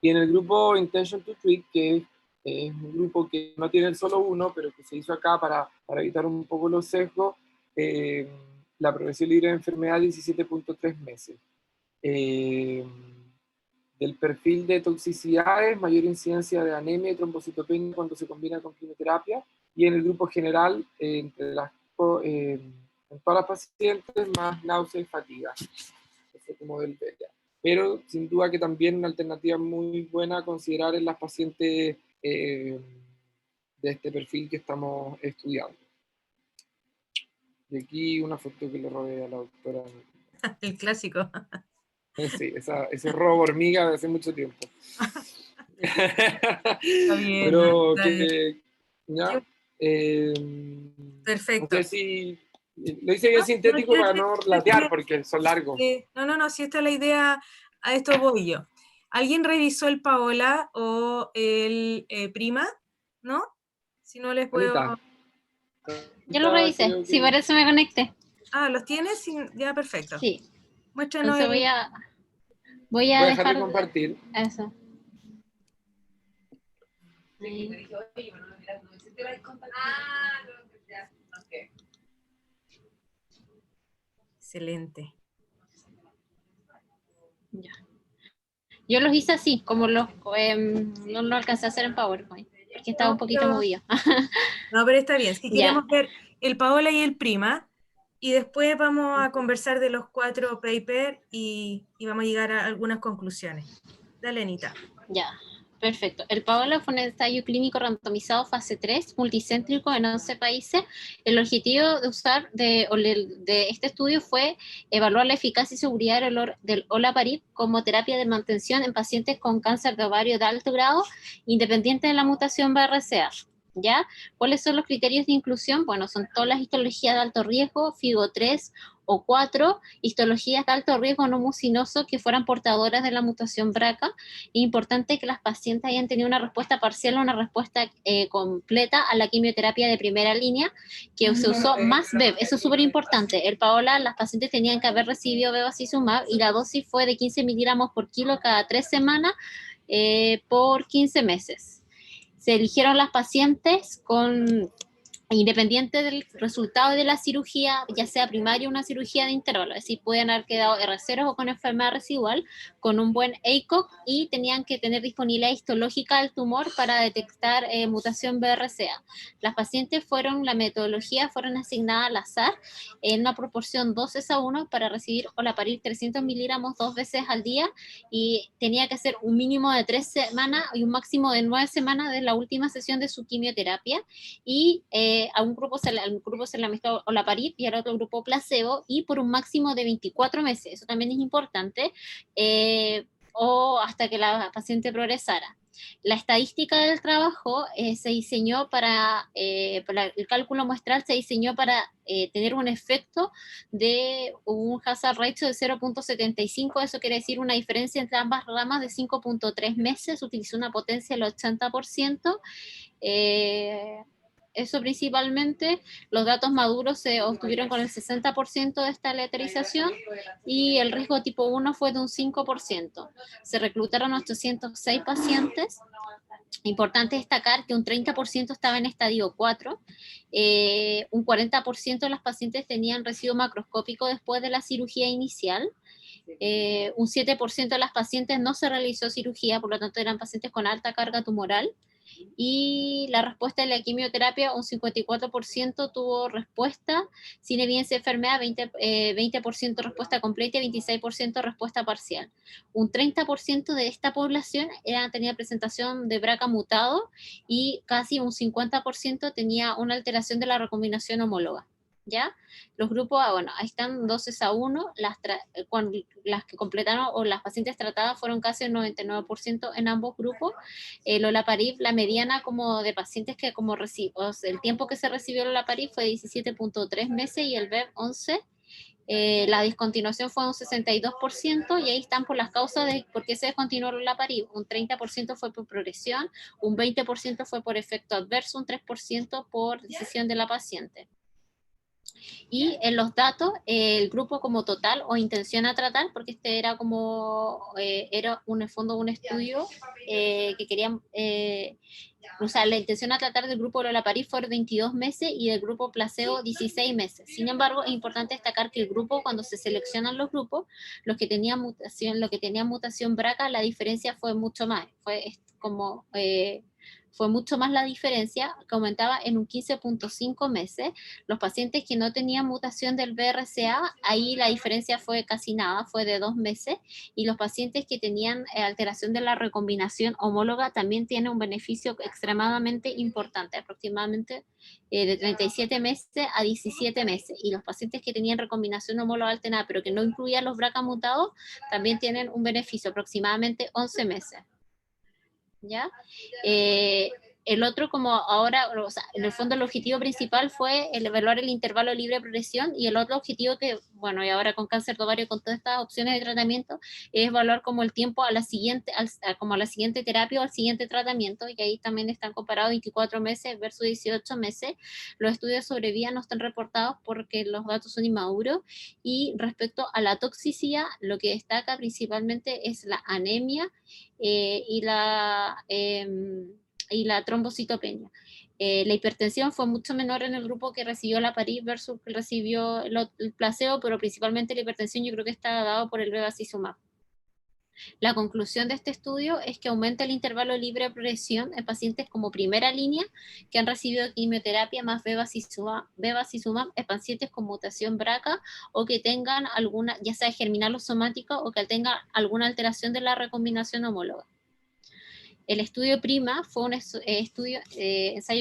Y en el grupo Intention to Treat, que es un grupo que no tiene el solo 1, pero que se hizo acá para evitar un poco los sesgos, la progresión libre de enfermedad 17.3 meses. Del perfil de toxicidades, mayor incidencia de anemia y trombocitopenia cuando se combina con quimioterapia, y en el grupo general, en todas las pacientes, más náusea y fatiga. Eso como del beta. Pero sin duda que también una alternativa muy buena a considerar en las pacientes de este perfil que estamos estudiando. Y aquí una foto que le robé a la doctora. El clásico. Sí, ese robo hormiga de hace mucho tiempo. Está bien, Pero está bien. que ya, no Perfecto. sé si lo hice bien No, sintético para no latear porque son largos. no, si esta es la idea, a esto voy yo. ¿Alguien revisó el Paola o el Prima? ¿No? Si no les puedo... Anita, Yo lo revisé, creo sí, que... por eso me conecté. Ah, ¿los tienes? Sí, ya, perfecto. Sí, Muéstranos entonces voy a Voy a dejar de dejar compartir. eso. Excelente. Ya. Yo los hice así, como no lo alcancé a hacer en PowerPoint, porque estaba un poquito movido. No, pero está bien. Si Ya. queremos ver el Paola y el Prima, y después vamos a conversar de los 4 papers y vamos a llegar a algunas conclusiones. Dale, Anita. Ya, perfecto. El Paola fue un ensayo clínico randomizado fase 3, multicéntrico en 11 países. El objetivo de este estudio fue evaluar la eficacia y seguridad del olaparib como terapia de mantención en pacientes con cáncer de ovario de alto grado, independiente de la mutación BRCA. ¿Ya? ¿Cuáles son los criterios de inclusión? Bueno, son todas las histologías de alto riesgo, FIGO3 o 4, histologías de alto riesgo no mucinoso que fueran portadoras de la mutación BRCA. Es importante que las pacientes hayan tenido una respuesta parcial o una respuesta completa a la quimioterapia de primera línea, que se usó más BEV. Eso es súper importante. El Paola, las pacientes tenían que haber recibido bevacizumab y la dosis fue de 15 miligramos por kilo cada 3 semanas por 15 meses. Se eligieron las pacientes independiente del resultado de la cirugía, ya sea primaria o una cirugía de intervalo, es decir, pueden haber quedado R0 o con enfermedad residual, con un buen ACOG, y tenían que tener disponibilidad histológica del tumor para detectar mutación BRCA. Las pacientes la metodología fueron asignadas al azar en una proporción 2:1 para recibir olaparib 300 miligramos 2 veces al día, y tenía que ser un mínimo de 3 semanas y un máximo de 9 semanas de la última sesión de su quimioterapia, y a un grupo se le mezcló olaparib y al otro grupo placebo, y por un máximo de 24 meses, eso también es importante, o hasta que la paciente progresara. La estadística del trabajo se diseñó para el cálculo muestral se diseñó para tener un efecto de un hazard ratio de 0.75, eso quiere decir una diferencia entre ambas ramas de 5.3 meses, utilizó una potencia del 80%, eso principalmente. Los datos maduros se obtuvieron con el 60% de esta leterización y el riesgo tipo 1 fue de un 5%. Se reclutaron 806 pacientes. Importante destacar que un 30% estaba en estadio 4, un 40% de las pacientes tenían residuo macroscópico después de la cirugía inicial, un 7% de las pacientes no se realizó cirugía, por lo tanto eran pacientes con alta carga tumoral, y la respuesta de la quimioterapia, un 54% tuvo respuesta sin evidencia de enfermedad, 20% respuesta completa y 26% respuesta parcial. Un 30% de esta población tenía presentación de BRCA mutado y casi un 50% tenía una alteración de la recombinación homóloga. ¿Ya? Los grupos, bueno, ahí están 12:1, las que completaron o las pacientes tratadas fueron casi el 99% en ambos grupos. El olaparib, la mediana como de pacientes que el tiempo que se recibió el olaparib fue 17.3 meses y el BEV 11. La discontinuación fue un 62%, y ahí están por las causas de por qué se descontinuó el olaparib. Un 30% fue por progresión, un 20% fue por efecto adverso, un 3% por decisión de la paciente. Y en los datos, el grupo como total o intención a tratar, porque este era como, era en el fondo un estudio que querían, o sea, la intención a tratar del grupo Lola-París fue 22 meses y del grupo placebo 16 meses. Sin embargo, es importante destacar que el grupo, cuando se seleccionan los grupos, los que tenían mutación BRCA, la diferencia fue mucho más, fue mucho más la diferencia, que aumentaba en un 15.5 meses. Los pacientes que no tenían mutación del BRCA, ahí la diferencia fue casi nada, fue de 2 meses, y los pacientes que tenían alteración de la recombinación homóloga también tienen un beneficio extremadamente importante, aproximadamente de 37 meses a 17 meses, y los pacientes que tenían recombinación homóloga alterada, pero que no incluían los BRCA mutados, también tienen un beneficio, aproximadamente 11 meses. ¿Ya? El otro, como ahora, o sea, en el fondo el objetivo principal fue el evaluar el intervalo libre de progresión, y el otro objetivo que, bueno, y ahora con cáncer de ovario, con todas estas opciones de tratamiento, es evaluar como el tiempo a la siguiente, como a la siguiente terapia o al siguiente tratamiento, y ahí también están comparados 24 meses versus 18 meses. Los estudios sobre vida no están reportados porque los datos son inmaduros, y respecto a la toxicidad, lo que destaca principalmente es la anemia y la trombocitopenia. La hipertensión fue mucho menor en el grupo que recibió la París versus que recibió el placebo, pero principalmente la hipertensión yo creo que está dado por el bevacizumab. La conclusión de este estudio es que aumenta el intervalo libre de progresión en pacientes como primera línea que han recibido quimioterapia más bevacizumab en pacientes con mutación BRCA o que tengan alguna, ya sea germinal o somática, o que tengan alguna alteración de la recombinación homóloga. El estudio PRIMA fue un ensayo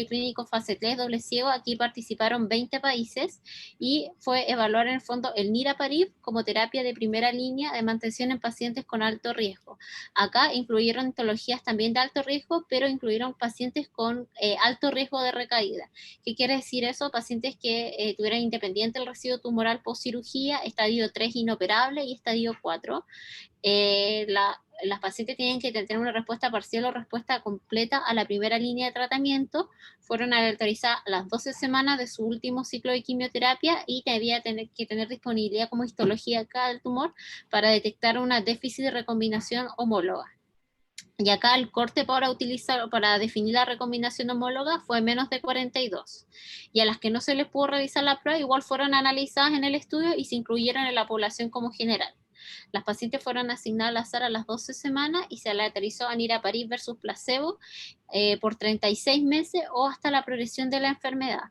clínico fase 3 doble ciego. Aquí participaron 20 países y fue evaluar en el fondo el niraparib como terapia de primera línea de mantención en pacientes con alto riesgo. Acá incluyeron etologías también de alto riesgo, pero incluyeron pacientes con alto riesgo de recaída. ¿Qué quiere decir eso? Pacientes que tuvieran independiente el residuo tumoral post cirugía, estadio 3 inoperable y estadio 4. Las pacientes tienen que tener una respuesta parcial o respuesta completa a la primera línea de tratamiento, fueron aleatorizadas las 12 semanas de su último ciclo de quimioterapia y debía que tener disponibilidad como histología acá del tumor para detectar una déficit de recombinación homóloga. Y acá el corte para definir la recombinación homóloga fue menos de 42. Y a las que no se les pudo realizar la prueba, igual fueron analizadas en el estudio y se incluyeron en la población como general. Las pacientes fueron asignadas al azar a las 12 semanas y se aleatorizó a niraparib versus placebo por 36 meses o hasta la progresión de la enfermedad.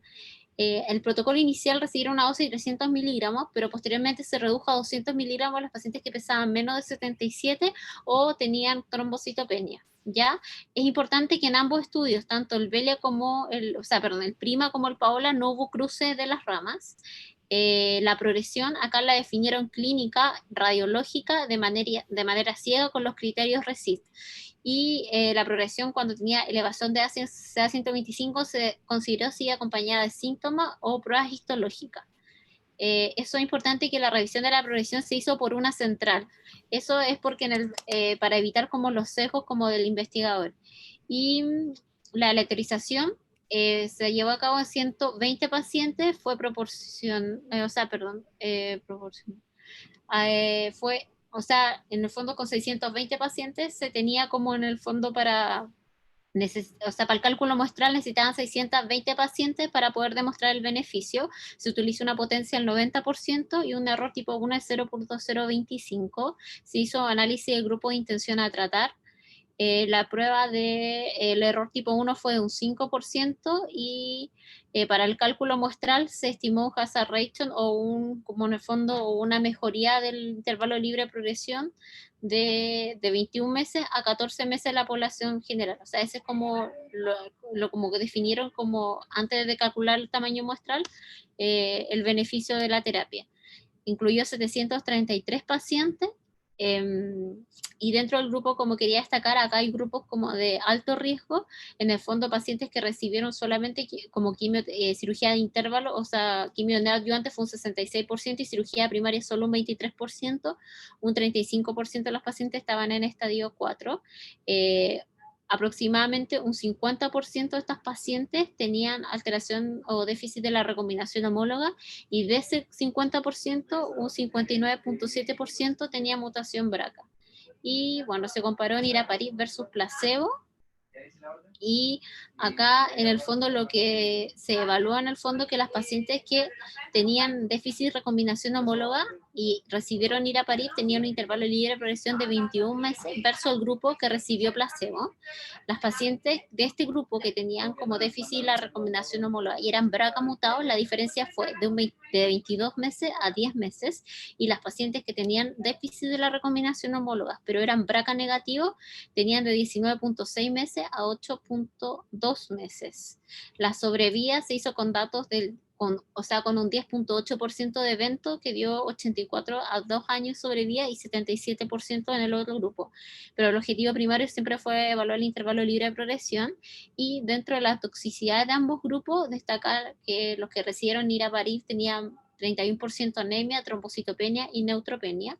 El protocolo inicial recibieron una dosis de 300 miligramos, pero posteriormente se redujo a 200 miligramos a los pacientes que pesaban menos de 77 o tenían trombocitopenia. ¿Ya? Es importante que en ambos estudios, tanto el Velia como el PRIMA como el Paola, no hubo cruce de las ramas. La progresión acá la definieron clínica, radiológica, de manera ciega con los criterios RECIST. Y la progresión cuando tenía elevación de CA125 se consideró si acompañada de síntomas o pruebas histológicas. Eso es importante, que la revisión de la progresión se hizo por una central. Eso es porque para evitar como los sesgos como del investigador. Y la aleatorización se llevó a cabo en 120 pacientes, fue en el fondo con 620 pacientes se tenía como en el fondo para el cálculo muestral necesitaban 620 pacientes para poder demostrar el beneficio. Se utiliza una potencia del 90% y un error tipo 1 es 0.025. Se hizo análisis del grupo de intención a tratar. La prueba del error tipo 1 fue de un 5% y para el cálculo muestral se estimó un hazard ratio como en el fondo una mejoría del intervalo libre de progresión de 21 meses a 14 meses en la población general. O sea, ese es como como que definieron como antes de calcular el tamaño muestral el beneficio de la terapia. Incluyó 733 pacientes. Y dentro del grupo, como quería destacar, acá hay grupos como de alto riesgo, en el fondo pacientes que recibieron solamente como cirugía de intervalo, o sea, quimio neoadyuvante fue un 66% y cirugía primaria solo un 23%, un 35% de los pacientes estaban en estadio 4. aproximadamente un 50% de estas pacientes tenían alteración o déficit de la recombinación homóloga, y de ese 50%, un 59.7% tenía mutación BRCA. Y bueno, se comparó niraparib versus placebo, y acá en el fondo lo que se evalúa en el fondo que las pacientes que tenían déficit de recombinación homóloga y recibieron niraparib tenían un intervalo libre de progresión de 21 meses versus el grupo que recibió placebo. Las pacientes de este grupo que tenían como déficit la recombinación homóloga y eran BRCA mutados, la diferencia fue de 22 meses a 10 meses, y las pacientes que tenían déficit de la recombinación homóloga pero eran BRCA negativos tenían de 19.6 meses a 8.2 meses. La sobrevía se hizo con datos con un 10.8% de evento que dio 84 a 2 años sobrevía y 77% en el otro grupo. Pero el objetivo primario siempre fue evaluar el intervalo libre de progresión, y dentro de la toxicidad de ambos grupos, destacar que los que recibieron niraparib tenían 31% anemia, trombocitopenia y neutropenia.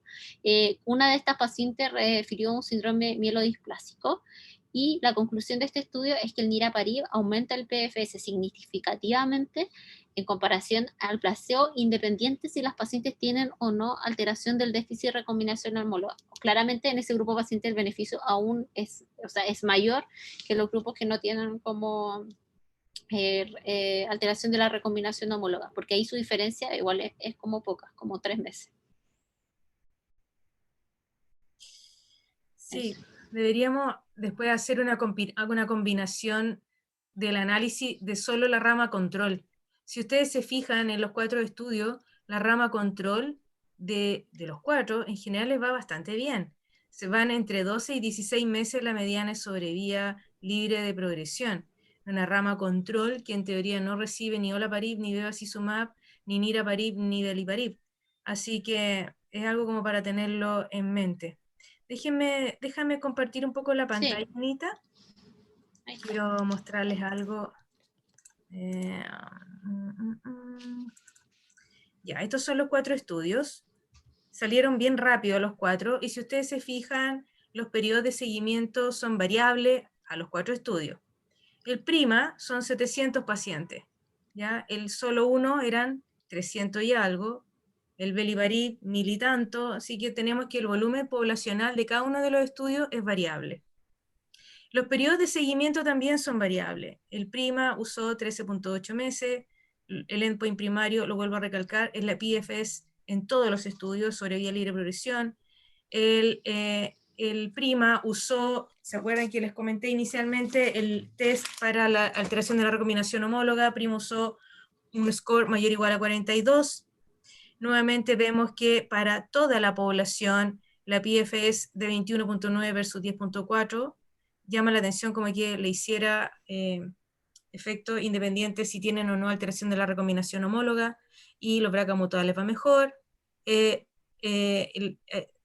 Una de estas pacientes refirió un síndrome mielodisplásico, y la conclusión de este estudio es que el niraparib aumenta el PFS significativamente en comparación al placebo, independiente si las pacientes tienen o no alteración del déficit de recombinación homóloga. Claramente en ese grupo de pacientes el beneficio aún es mayor que los grupos que no tienen como alteración de la recombinación homóloga, porque ahí su diferencia igual es como poca, como 3 meses. Sí, deberíamos después hacer una combinación del análisis de solo la rama control. Si ustedes se fijan en los 4 estudios, la rama control de los 4 en general les va bastante bien. Se van entre 12 y 16 meses la mediana de sobrevía libre de progresión. Una rama control que en teoría no recibe ni olaparib, ni bevacizumab, ni niraparib, ni daliparib. Así que es algo como para tenerlo en mente. Déjame compartir un poco la pantalla, Sí. Anita. Quiero mostrarles algo. Ya, estos son los 4 estudios. Salieron bien rápido los 4, y si ustedes se fijan, los periodos de seguimiento son variables a los 4 estudios. El PRIMA son 700 pacientes, ¿ya? El solo uno eran 300 y algo, el Beliparib 1000 y tanto, así que tenemos que el volumen poblacional de cada uno de los estudios es variable. Los periodos de seguimiento también son variables. El PRIMA usó 13.8 meses, el endpoint primario, lo vuelvo a recalcar, es la PFS en todos los estudios, sobrevía libre de progresión. El PRIMA usó, ¿se acuerdan que les comenté inicialmente el test para la alteración de la recombinación homóloga? PRIMA usó un score mayor o igual a 42. Nuevamente vemos que para toda la población la PFS de 21.9 versus 10.4 llama la atención como que le hiciera efecto independiente si tienen o no alteración de la recombinación homóloga, y los BRCA mutados les va mejor.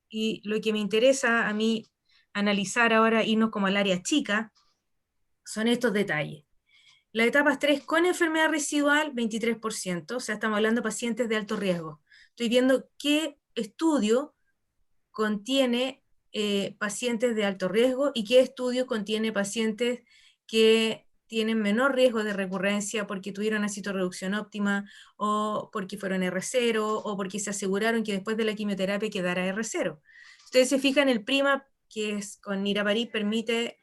Y lo que me interesa a mí analizar ahora, irnos como al área chica, son estos detalles. Las etapas 3 con enfermedad residual, 23%, o sea, estamos hablando de pacientes de alto riesgo. Estoy viendo qué estudio contiene pacientes de alto riesgo y qué estudio contiene pacientes que tienen menor riesgo de recurrencia porque tuvieron una citorreducción óptima, o porque fueron R0, o porque se aseguraron que después de la quimioterapia quedara R0. Ustedes se fijan, el PRIMA, que es con niraparib, permite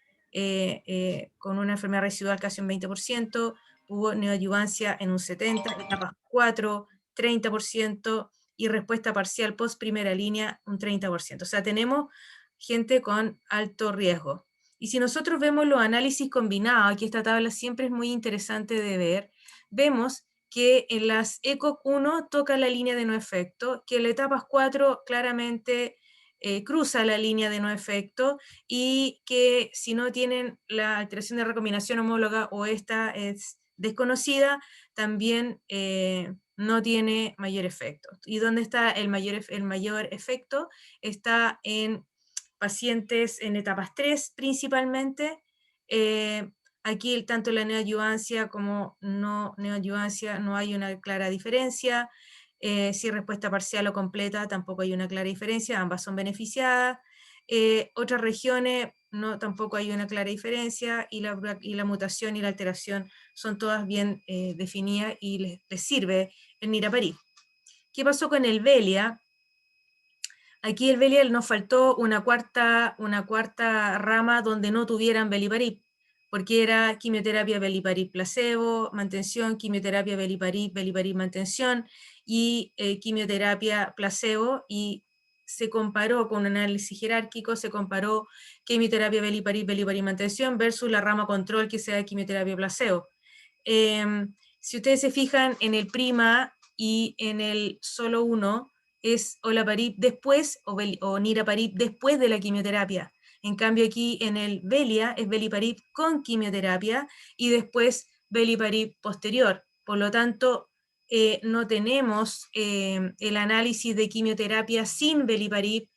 con una enfermedad residual casi un 20%, hubo neoadyuvancia en un 70%, etapas 4, 30%, y respuesta parcial post primera línea un 30%. O sea, tenemos gente con alto riesgo. Y si nosotros vemos los análisis combinados, aquí esta tabla siempre es muy interesante de ver, vemos que en las ECOG 1 toca la línea de no efecto, que en las etapas 4 claramente cruza la línea de no efecto, y que si no tienen la alteración de recombinación homóloga o esta es desconocida, también no tiene mayor efecto. ¿Y dónde está el mayor efecto? Está en pacientes en etapas 3 principalmente. Aquí tanto la neoadyuvancia como no neoadyuvancia no hay una clara diferencia. Si es respuesta parcial o completa tampoco hay una clara diferencia, ambas son beneficiadas. Otras regiones no, tampoco hay una clara diferencia, y la mutación y la alteración son todas bien definidas y les sirve el niraparib. ¿Qué pasó con el Velia? Aquí el Velia nos faltó una cuarta rama donde no tuvieran beliparib, porque era quimioterapia beliparib placebo, mantención, quimioterapia beliparib mantención, y quimioterapia placebo, y se comparó con un análisis jerárquico, se comparó quimioterapia beliparib mantención versus la rama control que sea quimioterapia placebo. Si ustedes se fijan en el prima y en el solo uno, es olaparib después o niraparib después de la quimioterapia. En cambio aquí en el Velia es beliparib con quimioterapia y después beliparib posterior. Por lo tanto, no tenemos el análisis de quimioterapia sin beliparib,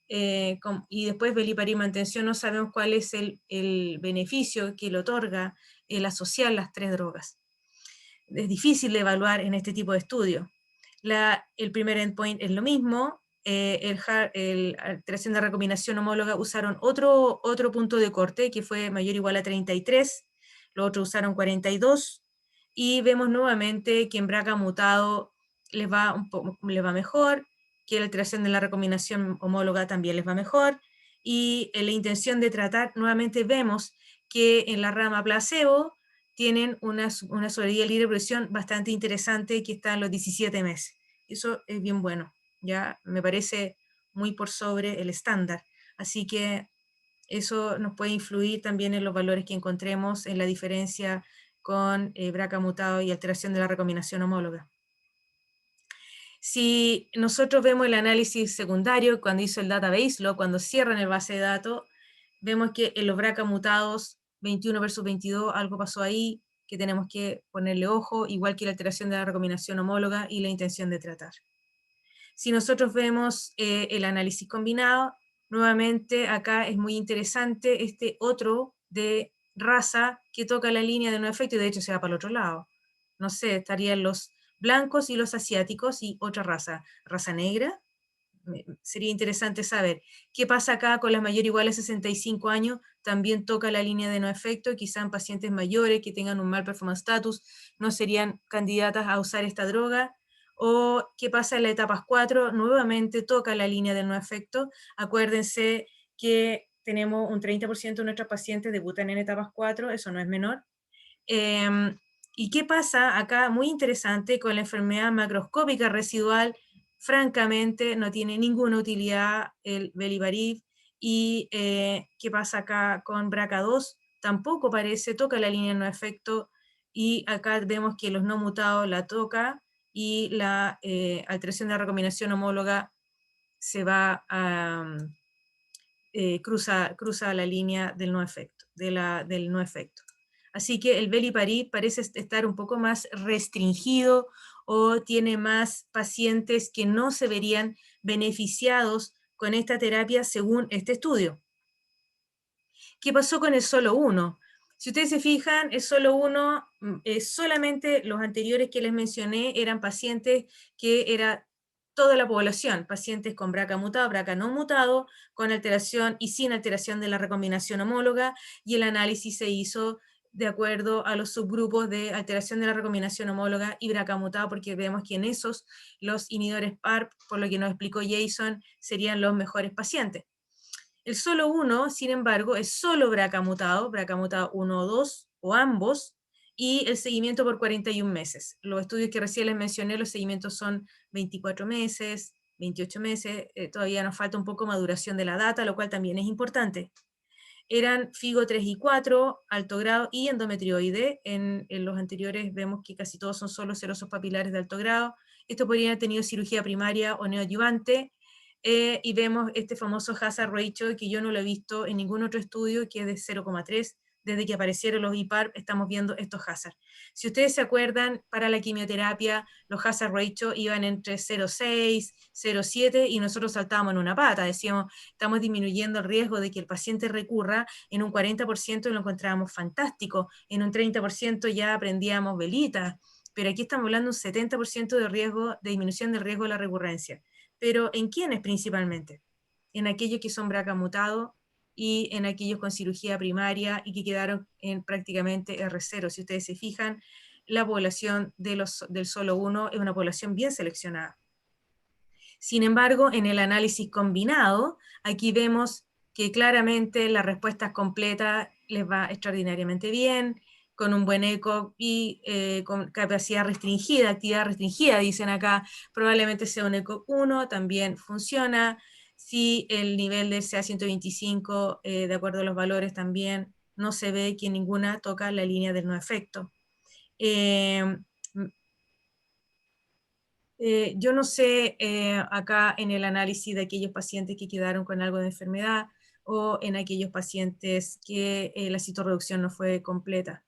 y después beliparib mantención. No sabemos cuál es el beneficio que le otorga el asociar las tres drogas. Es difícil de evaluar en este tipo de estudio. El primer endpoint es lo mismo, alteración de recombinación homóloga usaron otro punto de corte que fue mayor o igual a 33, los otros usaron 42, y vemos nuevamente que en BRCA mutado les va mejor, que la alteración de la recombinación homóloga también les va mejor, y en la intención de tratar, nuevamente vemos que en la rama placebo tienen una sobrevida libre de progresión bastante interesante, que está en los 17 meses. Eso es bien bueno, ya me parece muy por sobre el estándar. Así que eso nos puede influir también en los valores que encontremos en la diferencia con BRCA mutado y alteración de la recombinación homóloga. Si nosotros vemos el análisis secundario, cuando hizo el database, luego cuando cierran el base de datos, vemos que en los BRCA mutados 21 versus 22, algo pasó ahí que tenemos que ponerle ojo, igual que la alteración de la recombinación homóloga y la intención de tratar. Si nosotros vemos el análisis combinado, nuevamente acá es muy interesante este otro de raza que toca la línea de no efecto y de hecho se va para el otro lado. No sé, estarían los blancos y los asiáticos y otra raza negra. Sería interesante saber qué pasa acá con las mayores iguales a 65 años, también toca la línea de no efecto, quizá en pacientes mayores que tengan un mal performance status no serían candidatas a usar esta droga, o qué pasa en la etapa 4, nuevamente toca la línea de no efecto. Acuérdense que tenemos un 30% de nuestros pacientes debutan en etapas 4, eso no es menor. ¿Y qué pasa acá? Muy interesante con la enfermedad macroscópica residual. Francamente no tiene ninguna utilidad el beliparib. Y ¿qué pasa acá con BRCA2? Tampoco parece, toca la línea de no efecto, y acá vemos que los no mutados la toca, y la alteración de la recombinación homóloga se va a cruza la línea del no efecto, del no efecto. Así que el beliparib parece estar un poco más restringido, o tiene más pacientes que no se verían beneficiados con esta terapia según este estudio. ¿Qué pasó con el solo 1? Si ustedes se fijan, el solo 1, solamente los anteriores que les mencioné eran pacientes que era toda la población, pacientes con BRCA mutado, BRCA no mutado, con alteración y sin alteración de la recombinación homóloga, y el análisis se hizo de acuerdo a los subgrupos de alteración de la recombinación homóloga y BRCA mutado, porque vemos que en esos los inhibidores PARP, por lo que nos explicó Jason, serían los mejores pacientes. El solo 1, sin embargo, es solo BRCA mutado 1 o 2, o ambos, y el seguimiento por 41 meses. Los estudios que recién les mencioné, los seguimientos son 24 meses, 28 meses, todavía nos falta un poco maduración de la data, lo cual también es importante. Eran FIGO 3 y 4, alto grado y endometrioide. En los anteriores vemos que casi todos son solo serosos papilares de alto grado. Estos podrían haber tenido cirugía primaria o neoadyuvante. Y vemos este famoso hazard ratio, que yo no lo he visto en ningún otro estudio, que es de 0,3. Desde que aparecieron los IPARP estamos viendo estos hazards. Si ustedes se acuerdan, para la quimioterapia los hazard ratio iban entre 0,6, 0,7, y nosotros saltábamos en una pata, decíamos, estamos disminuyendo el riesgo de que el paciente recurra en un 40%, y lo encontrábamos fantástico, en un 30% ya aprendíamos velitas, pero aquí estamos hablando de un 70% de riesgo, de disminución del riesgo de la recurrencia. Pero ¿en quiénes principalmente? En aquellos que son BRCA mutados y en aquellos con cirugía primaria y que quedaron en prácticamente R0. Si ustedes se fijan, la población del solo 1 es una población bien seleccionada. Sin embargo, en el análisis combinado, aquí vemos que claramente las respuestas completas les va extraordinariamente bien, con un buen eco y con capacidad restringida, actividad restringida, dicen acá, probablemente sea un eco 1, también funciona. Si el nivel del CA125, de acuerdo a los valores, también no se ve que ninguna toca la línea del no efecto. Yo no sé acá en el análisis de aquellos pacientes que quedaron con algo de enfermedad o en aquellos pacientes que la citorreducción no fue completa.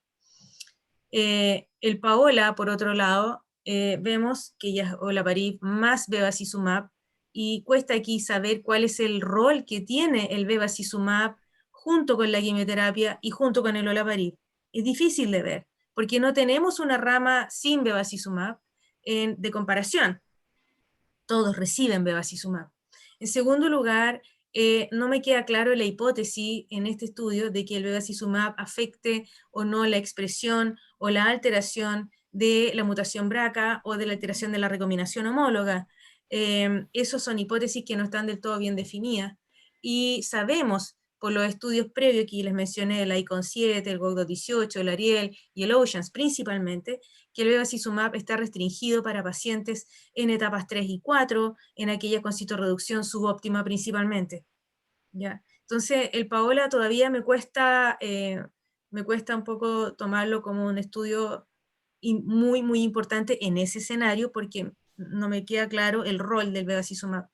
El Paola, por otro lado, vemos que ya es olaparib más bevacizumab, y cuesta aquí saber cuál es el rol que tiene el bevacizumab junto con la quimioterapia y junto con el olaparib. Es difícil de ver, porque no tenemos una rama sin bevacizumab de comparación. Todos reciben bevacizumab. En segundo lugar, no me queda claro la hipótesis en este estudio de que el bevacizumab afecte o no la expresión o la alteración de la mutación BRCA o de la alteración de la recombinación homóloga. Esas son hipótesis que no están del todo bien definidas. Y sabemos por los estudios previos que les mencioné, el ICON 7, el GOG 18, el Ariel y el Oceans principalmente, que el bevacizumab está restringido para pacientes en etapas 3 y 4, en aquellas con citorreducción subóptima principalmente. ¿Ya? Entonces, el Paola todavía me cuesta un poco tomarlo como un estudio muy, muy importante en ese escenario, porque no me queda claro el rol del bevacizumab.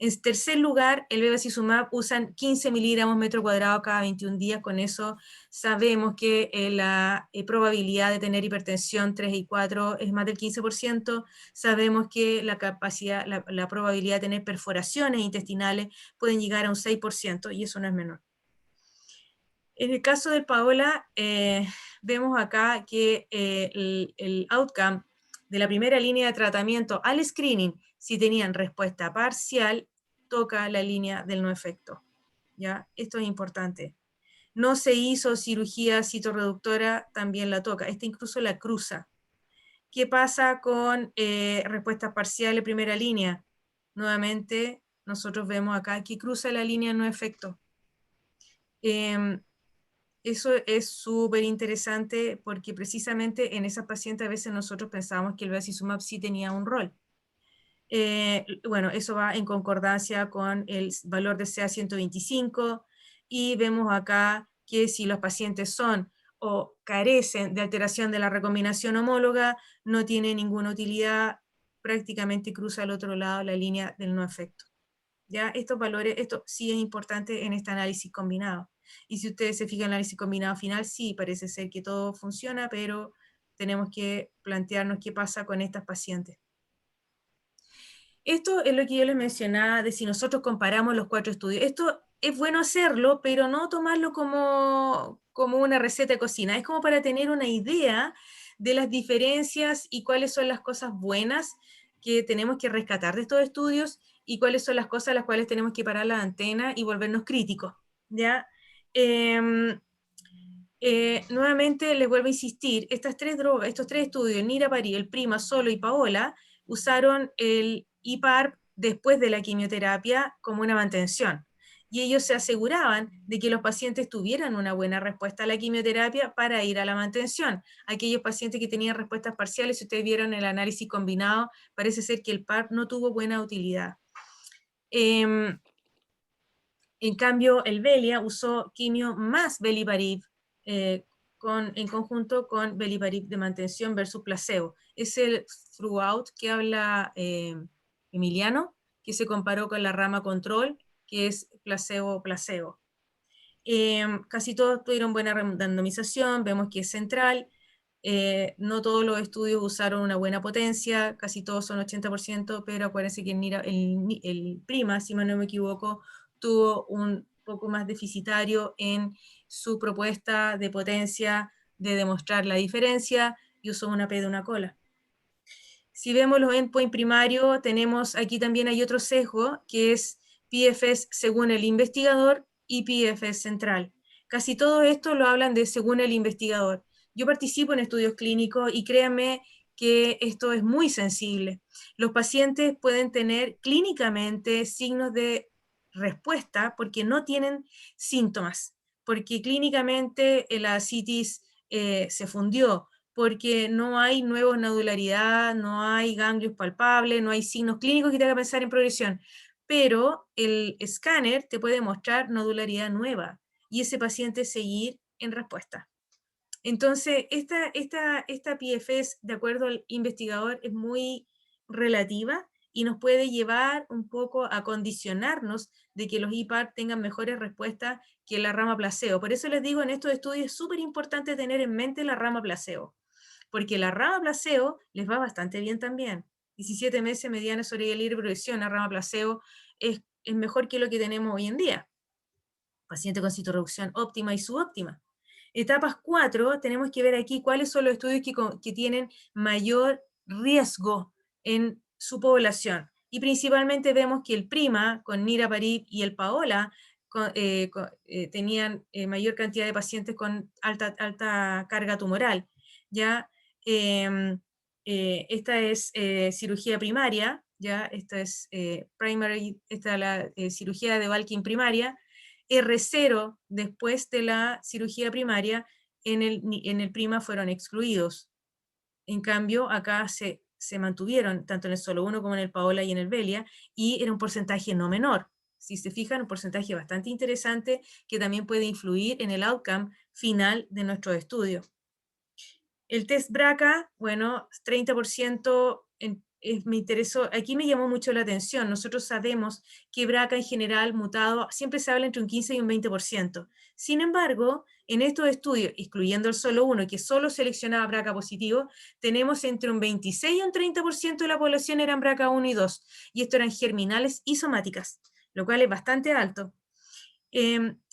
En tercer lugar, el bevacizumab usan 15 miligramos metro cuadrado cada 21 días, con eso sabemos que la probabilidad de tener hipertensión 3 y 4 es más del 15%, sabemos que la capacidad, la probabilidad de tener perforaciones intestinales pueden llegar a un 6%, y eso no es menor. En el caso del Paola, vemos acá que el outcome de la primera línea de tratamiento al screening, si tenían respuesta parcial, toca la línea del no efecto. ¿Ya? Esto es importante. No se hizo cirugía citorreductora, también la toca. Esta incluso la cruza. ¿Qué pasa con respuestas parciales primera línea? Nuevamente, nosotros vemos acá que cruza la línea no efecto. Eso es súper interesante porque precisamente en esas pacientes a veces nosotros pensábamos que el bevacizumab sí tenía un rol. Bueno, eso va en concordancia con el valor de CA125, y vemos acá que si los pacientes son o carecen de alteración de la recombinación homóloga, no tiene ninguna utilidad, prácticamente cruza al otro lado la línea del no efecto. ¿Ya? Estos valores, esto sí es importante en este análisis combinado. Y si ustedes se fijan en el análisis combinado final, sí, parece ser que todo funciona, pero tenemos que plantearnos qué pasa con estas pacientes. Esto es lo que yo les mencionaba de si nosotros comparamos los 4 estudios. Esto es bueno hacerlo, pero no tomarlo como una receta de cocina. Es como para tener una idea de las diferencias y cuáles son las cosas buenas que tenemos que rescatar de estos estudios y cuáles son las cosas a las cuales tenemos que parar la antena y volvernos críticos, ¿ya? Nuevamente les vuelvo a insistir, estas 3 drogas, estos 3 estudios, niraparib, el PRIMA, SOLO y Paola, usaron el IPARP después de la quimioterapia como una mantención. Y ellos se aseguraban de que los pacientes tuvieran una buena respuesta a la quimioterapia para ir a la mantención. Aquellos pacientes que tenían respuestas parciales, si ustedes vieron el análisis combinado, parece ser que el PARP no tuvo buena utilidad. En cambio, el Velia usó quimio más beliparib, en conjunto con beliparib de mantención versus placebo. Es el throughout que habla Emiliano, que se comparó con la rama control, que es placebo-placebo. Casi todos tuvieron buena randomización, vemos que es central. No todos los estudios usaron una buena potencia, casi todos son 80%, pero acuérdense que el PRIMA, si no me equivoco, tuvo un poco más deficitario en su propuesta de potencia de demostrar la diferencia, y usó una P de una cola. Si vemos los endpoints primarios, tenemos aquí también hay otro sesgo, que es PFS según el investigador y PFS central. Casi todo esto lo hablan de según el investigador. Yo participo en estudios clínicos y créanme que esto es muy sensible. Los pacientes pueden tener clínicamente signos de respuesta porque no tienen síntomas, porque clínicamente la citis se fundió, porque no hay nueva nodularidad, no hay ganglios palpables, no hay signos clínicos que te hagan pensar en progresión, pero el escáner te puede mostrar nodularidad nueva y ese paciente seguir en respuesta. Entonces, esta PFS, de acuerdo al investigador, es muy relativa y nos puede llevar un poco a condicionarnos de que los IPAR tengan mejores respuestas que la rama placebo. Por eso les digo, en estos estudios es súper importante tener en mente la rama placebo, porque la rama placebo les va bastante bien también. 17 meses mediana sobrevida libre de progresión, la rama placebo es mejor que lo que tenemos hoy en día. Paciente con citorreducción óptima y subóptima. Etapas 4, tenemos que ver aquí cuáles son los estudios que tienen mayor riesgo en su población. Y principalmente vemos que el PRIMA, con niraparib y el PAOLA, tenían mayor cantidad de pacientes con alta carga tumoral. ¿Ya? Esta es cirugía primaria, ¿ya? Esta es la cirugía de Balkin primaria. R0 después de la cirugía primaria en el PRIMA fueron excluidos. En cambio, acá se mantuvieron tanto en el solo 1 como en el PAOLA y en el VELIA, y era un porcentaje no menor. Si se fijan, un porcentaje bastante interesante que también puede influir en el outcome final de nuestro estudio. El test BRCA, bueno, 30% me interesó, aquí me llamó mucho la atención. Nosotros sabemos que BRCA en general mutado siempre se habla entre un 15 y un 20%. Sin embargo, en estos estudios, excluyendo el solo 1, que solo seleccionaba BRCA positivo, tenemos entre un 26 y un 30% de la población eran BRCA 1 y 2, y esto eran germinales y somáticas, lo cual es bastante alto.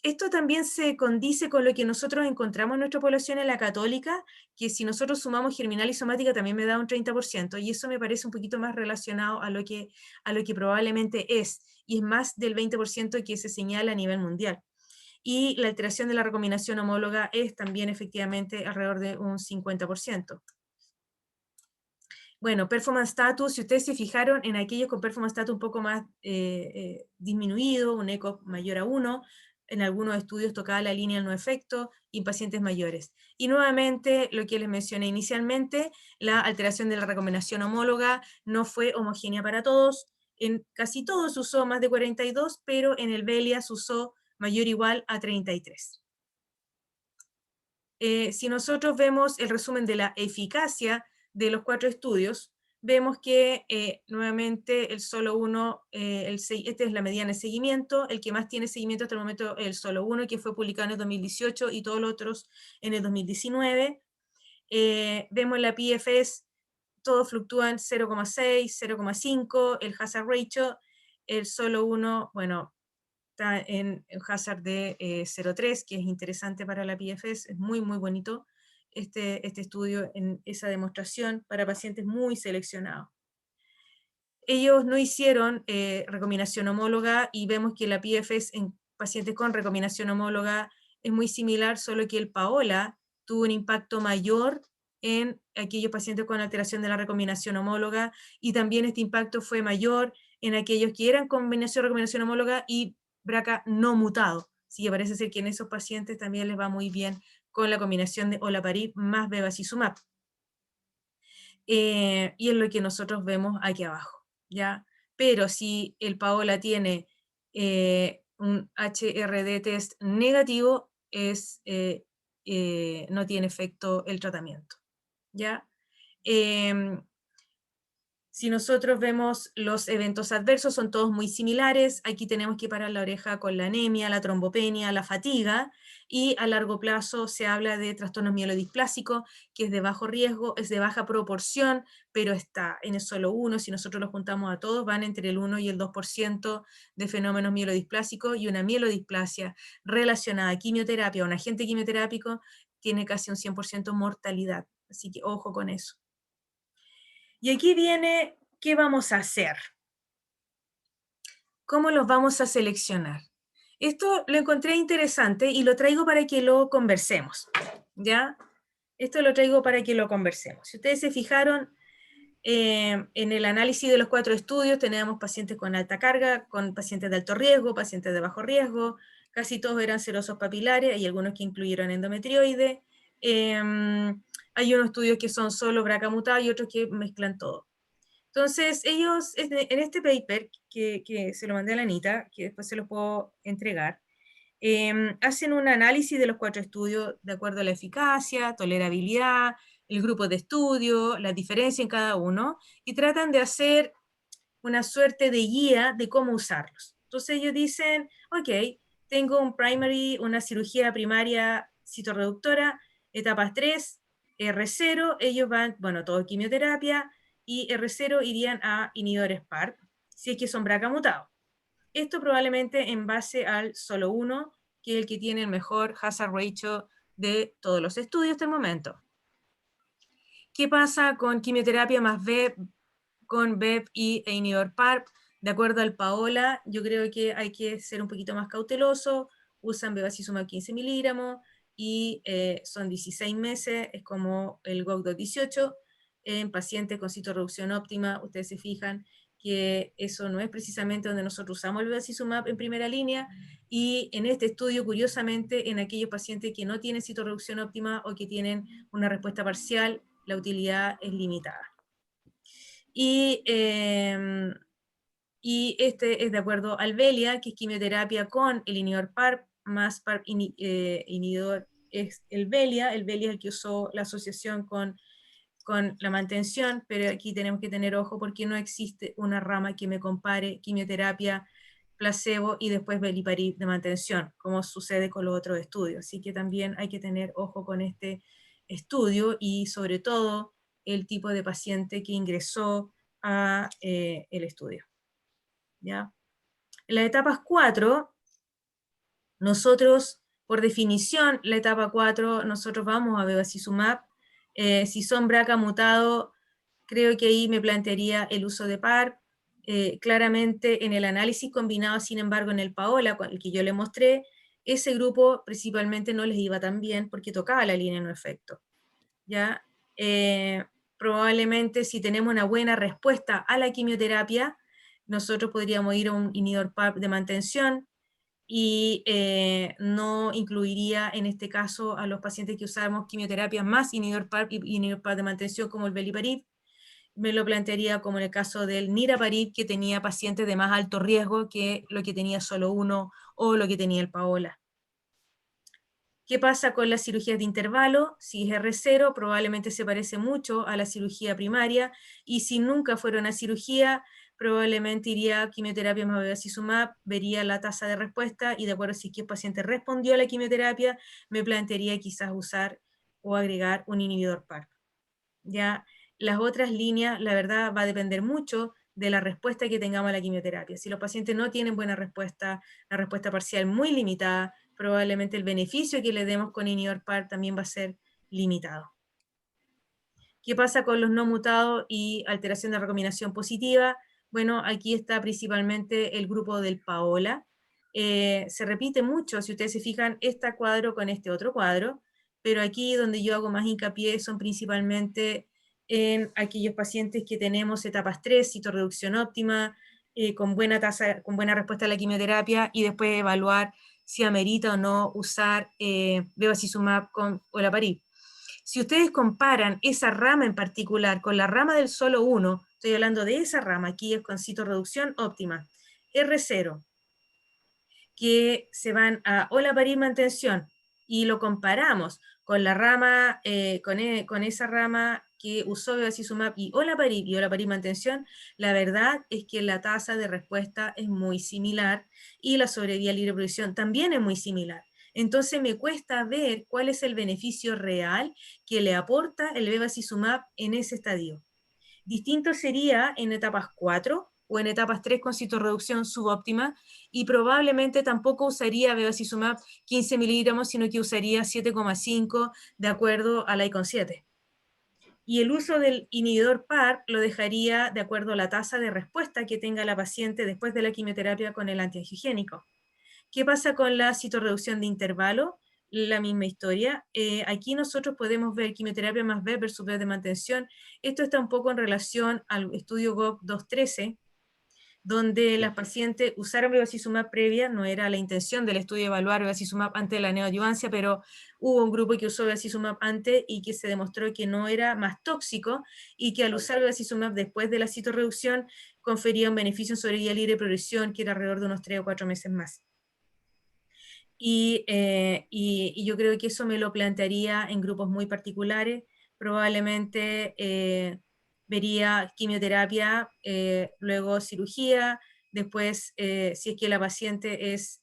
Esto también se condice con lo que nosotros encontramos en nuestra población en la católica, que si nosotros sumamos germinal y somática también me da un 30%, y eso me parece un poquito más relacionado a lo que probablemente es, y es más del 20% que se señala a nivel mundial. Y la alteración de la recombinación homóloga es también efectivamente alrededor de un 50%. Bueno, performance status, si ustedes se fijaron en aquellos con performance status un poco más disminuido, un ECOG mayor a 1, en algunos estudios tocaba la línea no efecto, y en pacientes mayores. Y nuevamente, lo que les mencioné inicialmente, la alteración de la recombinación homóloga no fue homogénea para todos, en casi todos se usó más de 42, pero en el VELIA se usó mayor o igual a 33. Si nosotros vemos el resumen de la eficacia de los 4 estudios, vemos que nuevamente el solo 1, esta es la mediana de seguimiento, el que más tiene seguimiento hasta el momento es el solo 1, que fue publicado en el 2018 y todos los otros en el 2019. Vemos la PFS, todos fluctúan 0,6, 0,5, el hazard ratio, el solo 1, bueno, está en hazard de 0,3, que es interesante para la PFS, es muy, muy bonito este estudio en esa demostración para pacientes muy seleccionados. Ellos no hicieron recombinación homóloga y vemos que la PFS en pacientes con recombinación homóloga es muy similar, solo que el PAOLA tuvo un impacto mayor en aquellos pacientes con alteración de la recombinación homóloga, y también este impacto fue mayor en aquellos que eran recombinación homóloga y BRCA no mutado. Así que parece ser que en esos pacientes también les va muy bien con la combinación de olaparib más bevacizumab. Y es lo que nosotros vemos aquí abajo, ¿ya? Pero si el PAOLA tiene un HRD test negativo, no tiene efecto el tratamiento, ¿ya? Si nosotros vemos los eventos adversos, son todos muy similares. Aquí tenemos que parar la oreja con la anemia, la trombopenia, la fatiga, y a largo plazo se habla de trastornos mielodisplásicos, que es de bajo riesgo, es de baja proporción, pero está en el solo 1, si nosotros los juntamos a todos, van entre el 1 y el 2% de fenómenos mielodisplásicos, y una mielodisplasia relacionada a quimioterapia o un agente quimioterápico tiene casi un 100% mortalidad. Así que ojo con eso. Y aquí viene, ¿qué vamos a hacer? ¿Cómo los vamos a seleccionar? Esto lo encontré interesante y lo traigo para que lo conversemos, ¿ya? Esto lo traigo para que lo conversemos. Si ustedes se fijaron, en el análisis de los 4 estudios tenemos pacientes con alta carga, con pacientes de alto riesgo, pacientes de bajo riesgo, casi todos eran serosos papilares, hay algunos que incluyeron endometrioide, hay unos estudios que son solo BRCA mutado y otros que mezclan todo. Entonces, ellos, en este paper, que se lo mandé a la Anita, que después se lo puedo entregar, hacen un análisis de los 4 estudios de acuerdo a la eficacia, tolerabilidad, el grupo de estudio, la diferencia en cada uno, y tratan de hacer una suerte de guía de cómo usarlos. Entonces ellos dicen, ok, tengo una cirugía primaria citorreductora, etapas 3, R0, ellos van, bueno, todo quimioterapia, y R0 irían a inhibidores PARP, si es que son BRCA mutados. Esto probablemente en base al solo uno, que es el que tiene el mejor hazard ratio de todos los estudios hasta el momento. ¿Qué pasa con quimioterapia más VEP, con VEP e inhibidor PARP? De acuerdo al Paola, yo creo que hay que ser un poquito más cauteloso, usan bevacizumab 15 miligramos y son 16 meses, es como el GOG 18 en pacientes con citorreducción óptima. Ustedes se fijan que eso no es precisamente donde nosotros usamos el bevacizumab en primera línea, y en este estudio, curiosamente, en aquellos pacientes que no tienen citorreducción óptima o que tienen una respuesta parcial, la utilidad es limitada. Y este es de acuerdo al VELIA, que es quimioterapia con el inhibidor PARP, más PARP inhibidor es el VELIA es el que usó la asociación con la mantención, pero aquí tenemos que tener ojo porque no existe una rama que me compare quimioterapia, placebo y después beliparib de mantención, como sucede con los otros estudios. Así que también hay que tener ojo con este estudio y sobre todo el tipo de paciente que ingresó a el estudio. ¿Ya? En las etapas 4, nosotros, por definición, la etapa 4, nosotros vamos a bevacizumab. Si son BRCA mutado, creo que ahí me plantearía el uso de PARP. Claramente en el análisis combinado, sin embargo, en el Paola, el que yo le mostré, ese grupo principalmente no les iba tan bien porque tocaba la línea no efecto. ¿Ya? Probablemente si tenemos una buena respuesta a la quimioterapia, nosotros podríamos ir a un inhibidor PARP de mantención y no incluiría en este caso a los pacientes que usamos quimioterapia más inhibidor PARP y inhibidor PARP de mantención como el beliparib. Me lo plantearía como en el caso del niraparib, que tenía pacientes de más alto riesgo que lo que tenía solo uno o lo que tenía el Paola. ¿Qué pasa con las cirugías de intervalo? Si es R0, probablemente se parece mucho a la cirugía primaria, y si nunca fueron a cirugía, probablemente iría a quimioterapia más bevacizumab, vería la tasa de respuesta, y de acuerdo a si el paciente respondió a la quimioterapia, me plantearía quizás usar o agregar un inhibidor PARP. Ya, las otras líneas, la verdad, va a depender mucho de la respuesta que tengamos a la quimioterapia. Si los pacientes no tienen buena respuesta, la respuesta parcial muy limitada, probablemente el beneficio que le demos con inhibidor PARP también va a ser limitado. ¿Qué pasa con los no mutados y alteración de recombinación positiva? Bueno, aquí está principalmente el grupo del Paola. Se repite mucho, si ustedes se fijan, este cuadro con este otro cuadro, pero aquí donde yo hago más hincapié son principalmente en aquellos pacientes que tenemos etapas 3, citorreducción óptima, con buena tasa, con buena respuesta a la quimioterapia, y después evaluar si amerita o no usar bevacizumab con olaparib. Si ustedes comparan esa rama en particular con la rama del solo 1, estoy hablando de esa rama, aquí es con citorreducción óptima, R0, que se van a olaparib mantención, y lo comparamos con la rama, con esa rama que usó bevacizumab y olaparib mantención, la verdad es que la tasa de respuesta es muy similar y la sobrevida libre de producción también es muy similar. Entonces me cuesta ver cuál es el beneficio real que le aporta el bevacizumab en ese estadio. Distinto sería en etapas 4 o en etapas 3 con citorreducción subóptima, y probablemente tampoco usaría bevacizumab 15 miligramos, sino que usaría 7,5 de acuerdo a la ICON 7. Y el uso del inhibidor PARP lo dejaría de acuerdo a la tasa de respuesta que tenga la paciente después de la quimioterapia con el antiangiogénico. ¿Qué pasa con la citorreducción de intervalo? La misma historia. Aquí nosotros podemos ver quimioterapia más B versus B de mantención. Esto está un poco en relación al estudio GOG 213, donde las pacientes usaron bevacizumab previa, no era la intención del estudio evaluar bevacizumab antes de la neoadyuvancia, pero hubo un grupo que usó bevacizumab antes y que se demostró que no era más tóxico y que al usar bevacizumab después de la citorreducción confería un beneficio en sobrevida libre de progresión que era alrededor de unos 3 o 4 meses más. Y yo creo que eso me lo plantearía en grupos muy particulares, probablemente vería quimioterapia, luego cirugía, después si es que la paciente es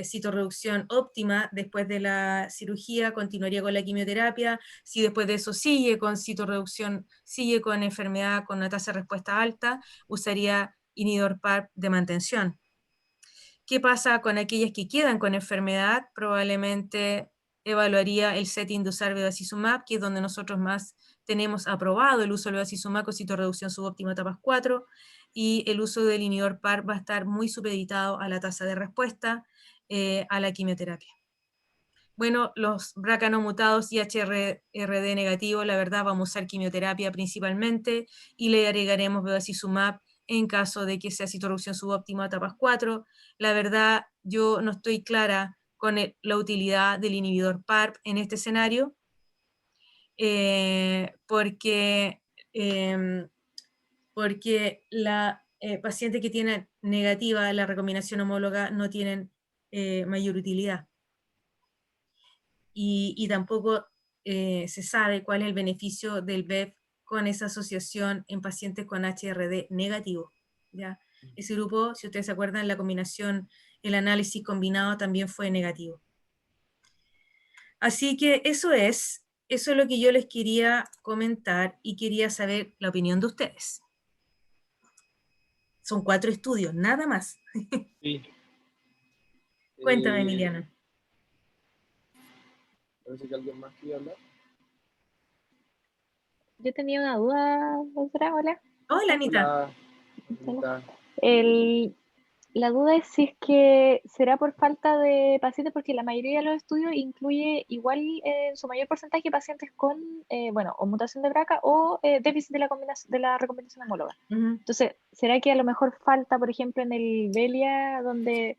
citorreducción óptima, después de la cirugía continuaría con la quimioterapia, si después de eso sigue con citorreducción, sigue con enfermedad con una tasa de respuesta alta, usaría inhibidor PARP de mantención. ¿Qué pasa con aquellas que quedan con enfermedad? Probablemente evaluaría el setting de usar bevacizumab, que es donde nosotros más tenemos aprobado el uso del bevacizumab con citorreducción subóptima etapas 4, y el uso del inhibidor PARP va a estar muy supeditado a la tasa de respuesta a la quimioterapia. Bueno, los BRCA no mutados y HRD negativo, la verdad vamos a usar quimioterapia principalmente y le agregaremos bevacizumab en caso de que sea citorreducción subóptima etapas 4. La verdad, yo no estoy clara con la utilidad del inhibidor PARP en este escenario, porque la paciente que tiene negativa la recombinación homóloga no tienen mayor utilidad. Y tampoco se sabe cuál es el beneficio del BEP con esa asociación en pacientes con HRD negativo, ¿ya? Ese grupo, si ustedes se acuerdan, la combinación, el análisis combinado también fue negativo. Así que eso es lo que yo les quería comentar y quería saber la opinión de ustedes. Son 4 estudios, nada más. Sí. Cuéntame, Emiliano. Parece que alguien más quería hablar. Yo tenía una duda, doctora, hola. Hola, Anita. Hola, Anita. La duda es si es que será por falta de pacientes, porque la mayoría de los estudios incluye igual en su mayor porcentaje pacientes con, o mutación de BRCA o déficit de la recombinación homóloga. Entonces, ¿será que a lo mejor falta, por ejemplo, en el Velia, donde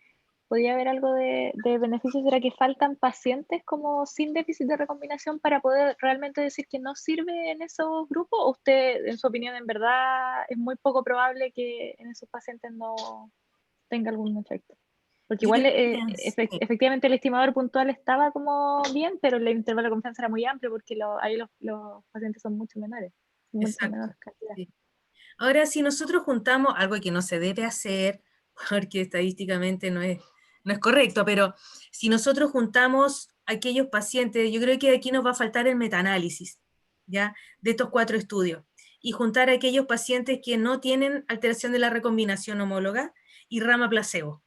podría haber algo de beneficio, será que faltan pacientes como sin déficit de recombinación para poder realmente decir que no sirve en esos grupos? ¿O usted, en su opinión, en verdad es muy poco probable que en esos pacientes no tenga algún efecto? Porque igual efectivamente el estimador puntual estaba como bien, pero el intervalo de confianza era muy amplio porque ahí los pacientes son mucho menores. Mucho menor cantidad. Sí. Ahora, si nosotros juntamos algo que no se debe hacer, porque estadísticamente no es correcto, pero si nosotros juntamos aquellos pacientes, yo creo que aquí nos va a faltar el metaanálisis, ¿ya? De estos 4 estudios, y juntar a aquellos pacientes que no tienen alteración de la recombinación homóloga y rama placebo.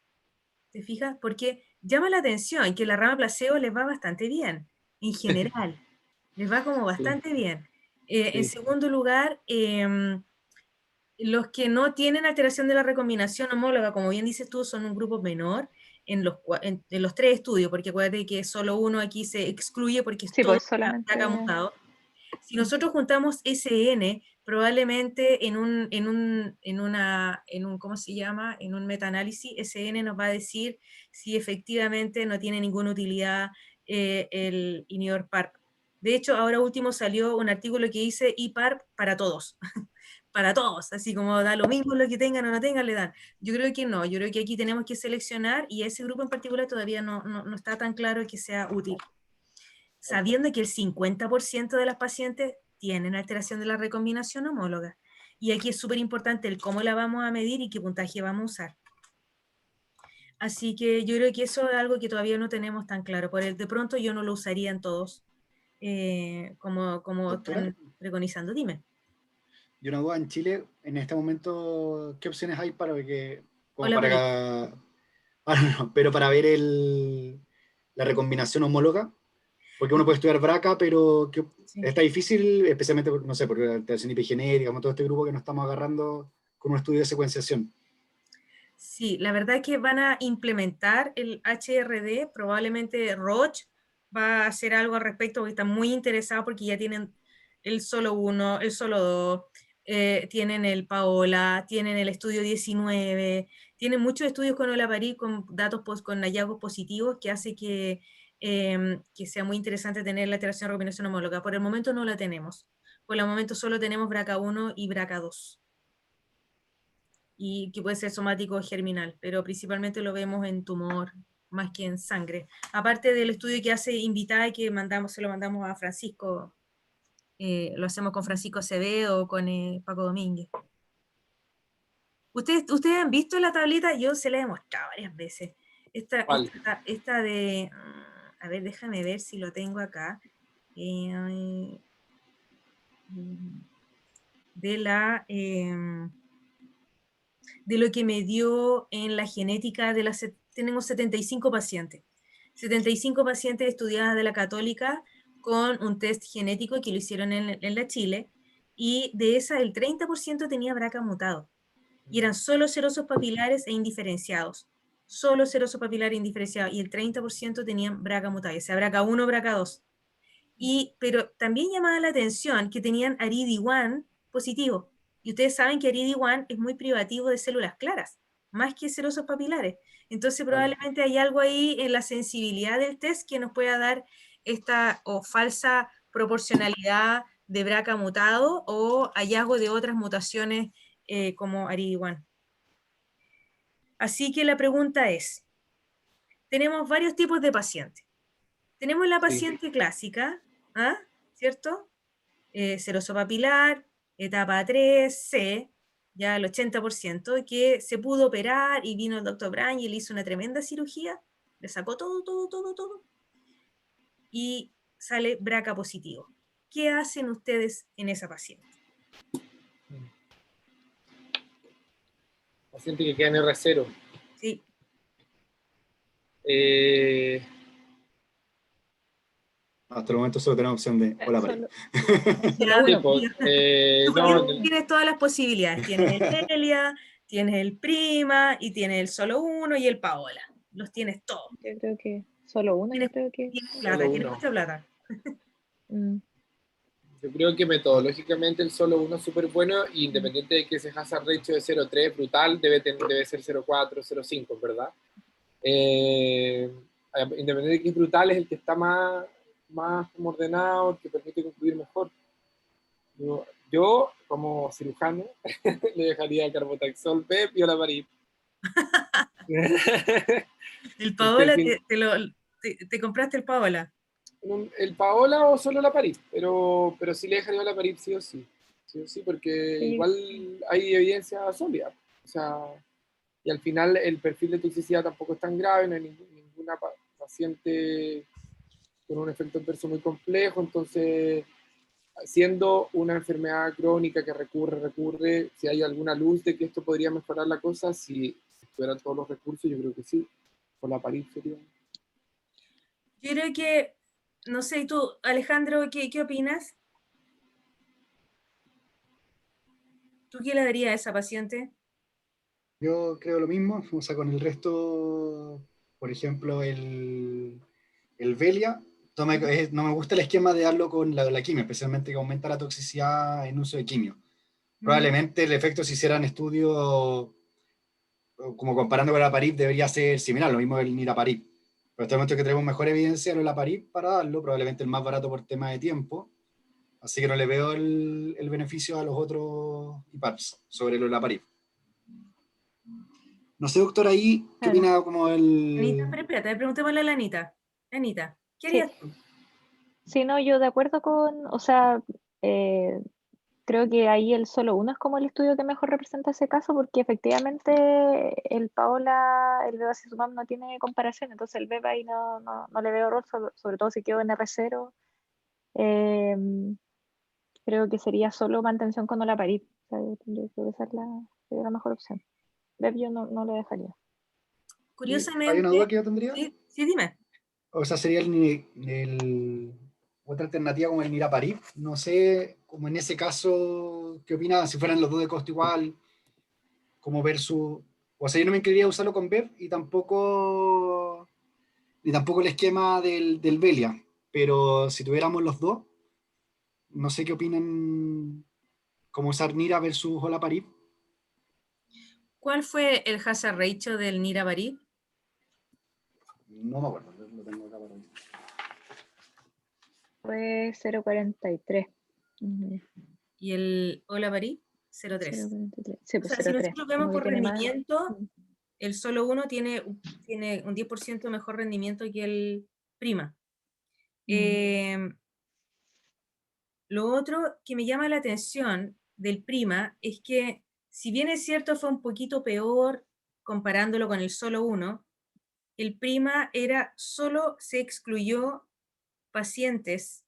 ¿Te fijas? Porque llama la atención que la rama placebo les va bastante bien, en general, les va como bastante bien. En segundo lugar, los que no tienen alteración de la recombinación homóloga, como bien dices tú, son un grupo menor en los 3 estudios, porque acuérdate que solo uno aquí se excluye porque sí, todo pues solamente está mutado. Si nosotros juntamos SN, probablemente en un ¿cómo se llama? En un metaanálisis, SN nos va a decir si efectivamente no tiene ninguna utilidad el inhibidor PARP. De hecho, ahora último salió un artículo que dice IPARP para todos. Para todos, así como da lo mismo lo que tengan o no tengan, le dan. Yo creo que no, yo creo que aquí tenemos que seleccionar y ese grupo en particular todavía no está tan claro que sea útil. Sabiendo que el 50% de las pacientes tienen alteración de la recombinación homóloga. Y aquí es súper importante el cómo la vamos a medir y qué puntaje vamos a usar. Así que yo creo que eso es algo que todavía no tenemos tan claro. De pronto yo no lo usaría en todos, como están preconizando. Dime. Y una duda, en Chile, en este momento, ¿qué opciones hay para que... pero para ver la recombinación homóloga? Porque uno puede estudiar BRCA, pero está difícil, especialmente, no sé, por la alteración epigenética, con todo este grupo que nos estamos agarrando con un estudio de secuenciación. Sí, la verdad es que van a implementar el HRD, probablemente Roche va a hacer algo al respecto porque están muy interesados porque ya tienen el solo 1, el solo 2, tienen el Paola, tienen el estudio 19, tienen muchos estudios con olaparib con datos con hallazgos positivos que hace que sea muy interesante tener la alteración de recombinación homóloga. Por el momento no la tenemos. Por el momento solo tenemos BRCA1 y BRCA2. Y que puede ser somático o germinal, pero principalmente lo vemos en tumor más que en sangre. Aparte del estudio que hace Invitae, que se lo mandamos a Francisco, lo hacemos con Francisco Acevedo o con Paco Domínguez. ¿Ustedes han visto la tablita? Yo se la he mostrado varias veces. Esta de... A ver, déjame ver si lo tengo acá. De lo que me dio en la genética tenemos 75 pacientes. 75 pacientes estudiadas de la Católica con un test genético que lo hicieron en la Chile, y de esa el 30% tenía BRCA mutado. Y eran solo serosos papilares e indiferenciados. Solo serosos papilares e indiferenciados. Y el 30% tenían BRCA mutado, o sea, BRCA1, BRCA2. Pero también llamaba la atención que tenían ARID1 positivo. Y ustedes saben que ARID1 es muy privativo de células claras, más que serosos papilares. Entonces probablemente hay algo ahí en la sensibilidad del test que nos pueda dar esta o falsa proporcionalidad de BRCA mutado o hallazgo de otras mutaciones como ARID1. Así que la pregunta es, tenemos varios tipos de pacientes. Tenemos la paciente clásica, ¿ah? ¿Cierto? Seroso papilar, etapa 3C, ya el 80%, que se pudo operar y vino el doctor Bryan y él hizo una tremenda cirugía, le sacó todo, y sale BRCA positivo. ¿Qué hacen ustedes en esa paciente? Paciente que queda en R0. Sí. Hasta el momento solo tenemos opción de olaparib. Ya, Sí, pues, tienes todas las posibilidades. Tienes el Elia, tienes el Prima, y tienes el solo 1 y el Paola. Los tienes todos. Yo creo que solo uno, yo creo que... Tienes plata, Solo tienes uno. mucha plata. Yo creo que metodológicamente el solo 1 es súper bueno, y independiente de que ese hazard ratio de 0,3 brutal, debe ser 0,4, 0,5, ¿verdad? Independiente de que es brutal, es el que está más como ordenado, el que permite concluir mejor. Yo como cirujano, le dejaría carbotaxol, PEP y olaparib. El Paola, te compraste el Paola. El Paola o solo olaparib, pero sí le dejaría olaparib sí o sí. Sí o sí, porque igual hay evidencia sólida. O sea, y al final el perfil de toxicidad tampoco es tan grave, no hay ninguna paciente con un efecto adverso muy complejo, entonces, siendo una enfermedad crónica que recurre, si hay alguna luz de que esto podría mejorar la cosa, si tuvieran todos los recursos, yo creo que sí, por la París sería. Yo creo que, no sé, tú, Alejandro, ¿qué opinas? ¿Tú qué le darías a esa paciente? Yo creo lo mismo, o sea, con el resto, por ejemplo, el Velia, no me gusta el esquema de darlo con la quimio, especialmente que aumenta la toxicidad en uso de quimio. Probablemente el efecto, si hicieran estudios como comparando con la Parib, debería ser similar, lo mismo del Niraparib. Pero hasta el momento que tenemos mejor evidencia de la Parib para darlo, probablemente el más barato por tema de tiempo, así que no le veo el beneficio a los otros IPARS sobre la Parib. No sé, doctor, ahí, ¿qué opina como el...? Anita, pero espérate, preguntémosle a la Anita. Anita, ¿qué harías tú? Sí, no, yo de acuerdo con, o sea, creo que ahí el solo uno es como el estudio que mejor representa ese caso, porque efectivamente el Paola, el bevacizumab no tiene comparación, entonces el beba ahí no le veo rol, sobre todo si quedó en R0. Creo que sería solo mantención con olaparib. O sea, yo creo que esa sería la mejor opción. Bev yo no lo dejaría. Curiosamente... ¿Hay una duda que yo tendría? Sí, dime. O sea, sería otra alternativa como el Niraparib. No sé, como en ese caso, ¿qué opina? Si fueran los dos de costo igual, como versus O sea, yo no me incluiría usarlo con BEV y tampoco, ni tampoco el esquema del Velia. Pero si tuviéramos los dos, no sé qué opinan, como usar Nira versus Olaparib. ¿Cuál fue el hazard ratio del Niraparib? No me acuerdo, lo tengo acá para ver. Fue 0,43. Y el Olaparib, 0,3. 0,43. Sí, O pues sea, si 0,3. nosotros vemos Como que por tiene más. rendimiento, el solo uno tiene un 10% mejor rendimiento que el prima. Lo otro que me llama la atención del prima es que, si bien es cierto fue un poquito peor comparándolo con el solo uno, el prima solo se excluyó pacientes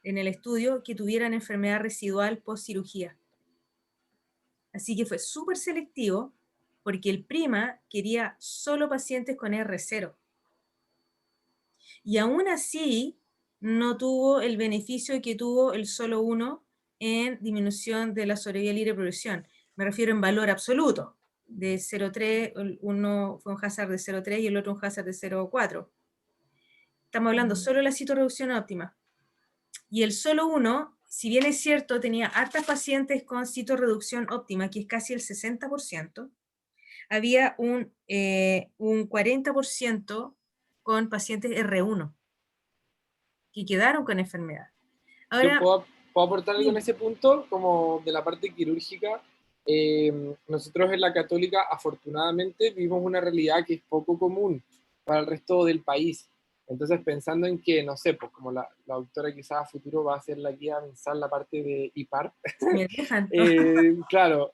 en el estudio que tuvieran enfermedad residual post cirugía. Así que fue súper selectivo porque el prima quería solo pacientes con R0. Y aún así no tuvo el beneficio que tuvo el solo uno en disminución de la sobrevida libre de progresión. Me refiero en valor absoluto. De 0,3, uno fue un hazard de 0,3 y el otro un hazard de 0,4. Estamos hablando solo de la citorreducción óptima. Y el solo uno, si bien es cierto, tenía hartas pacientes con citorreducción óptima, que es casi el 60%, había un 40% con pacientes R1 que quedaron con enfermedad. Yo Ahora, puedo aportar algo en sí, ese punto, como de la parte quirúrgica. Nosotros en la Católica, afortunadamente, vivimos una realidad que es poco común para el resto del país. Entonces, pensando en que, no sé, pues como la doctora quizás a futuro va a ser la guía mensal la parte de IPAR, si me dejan. claro,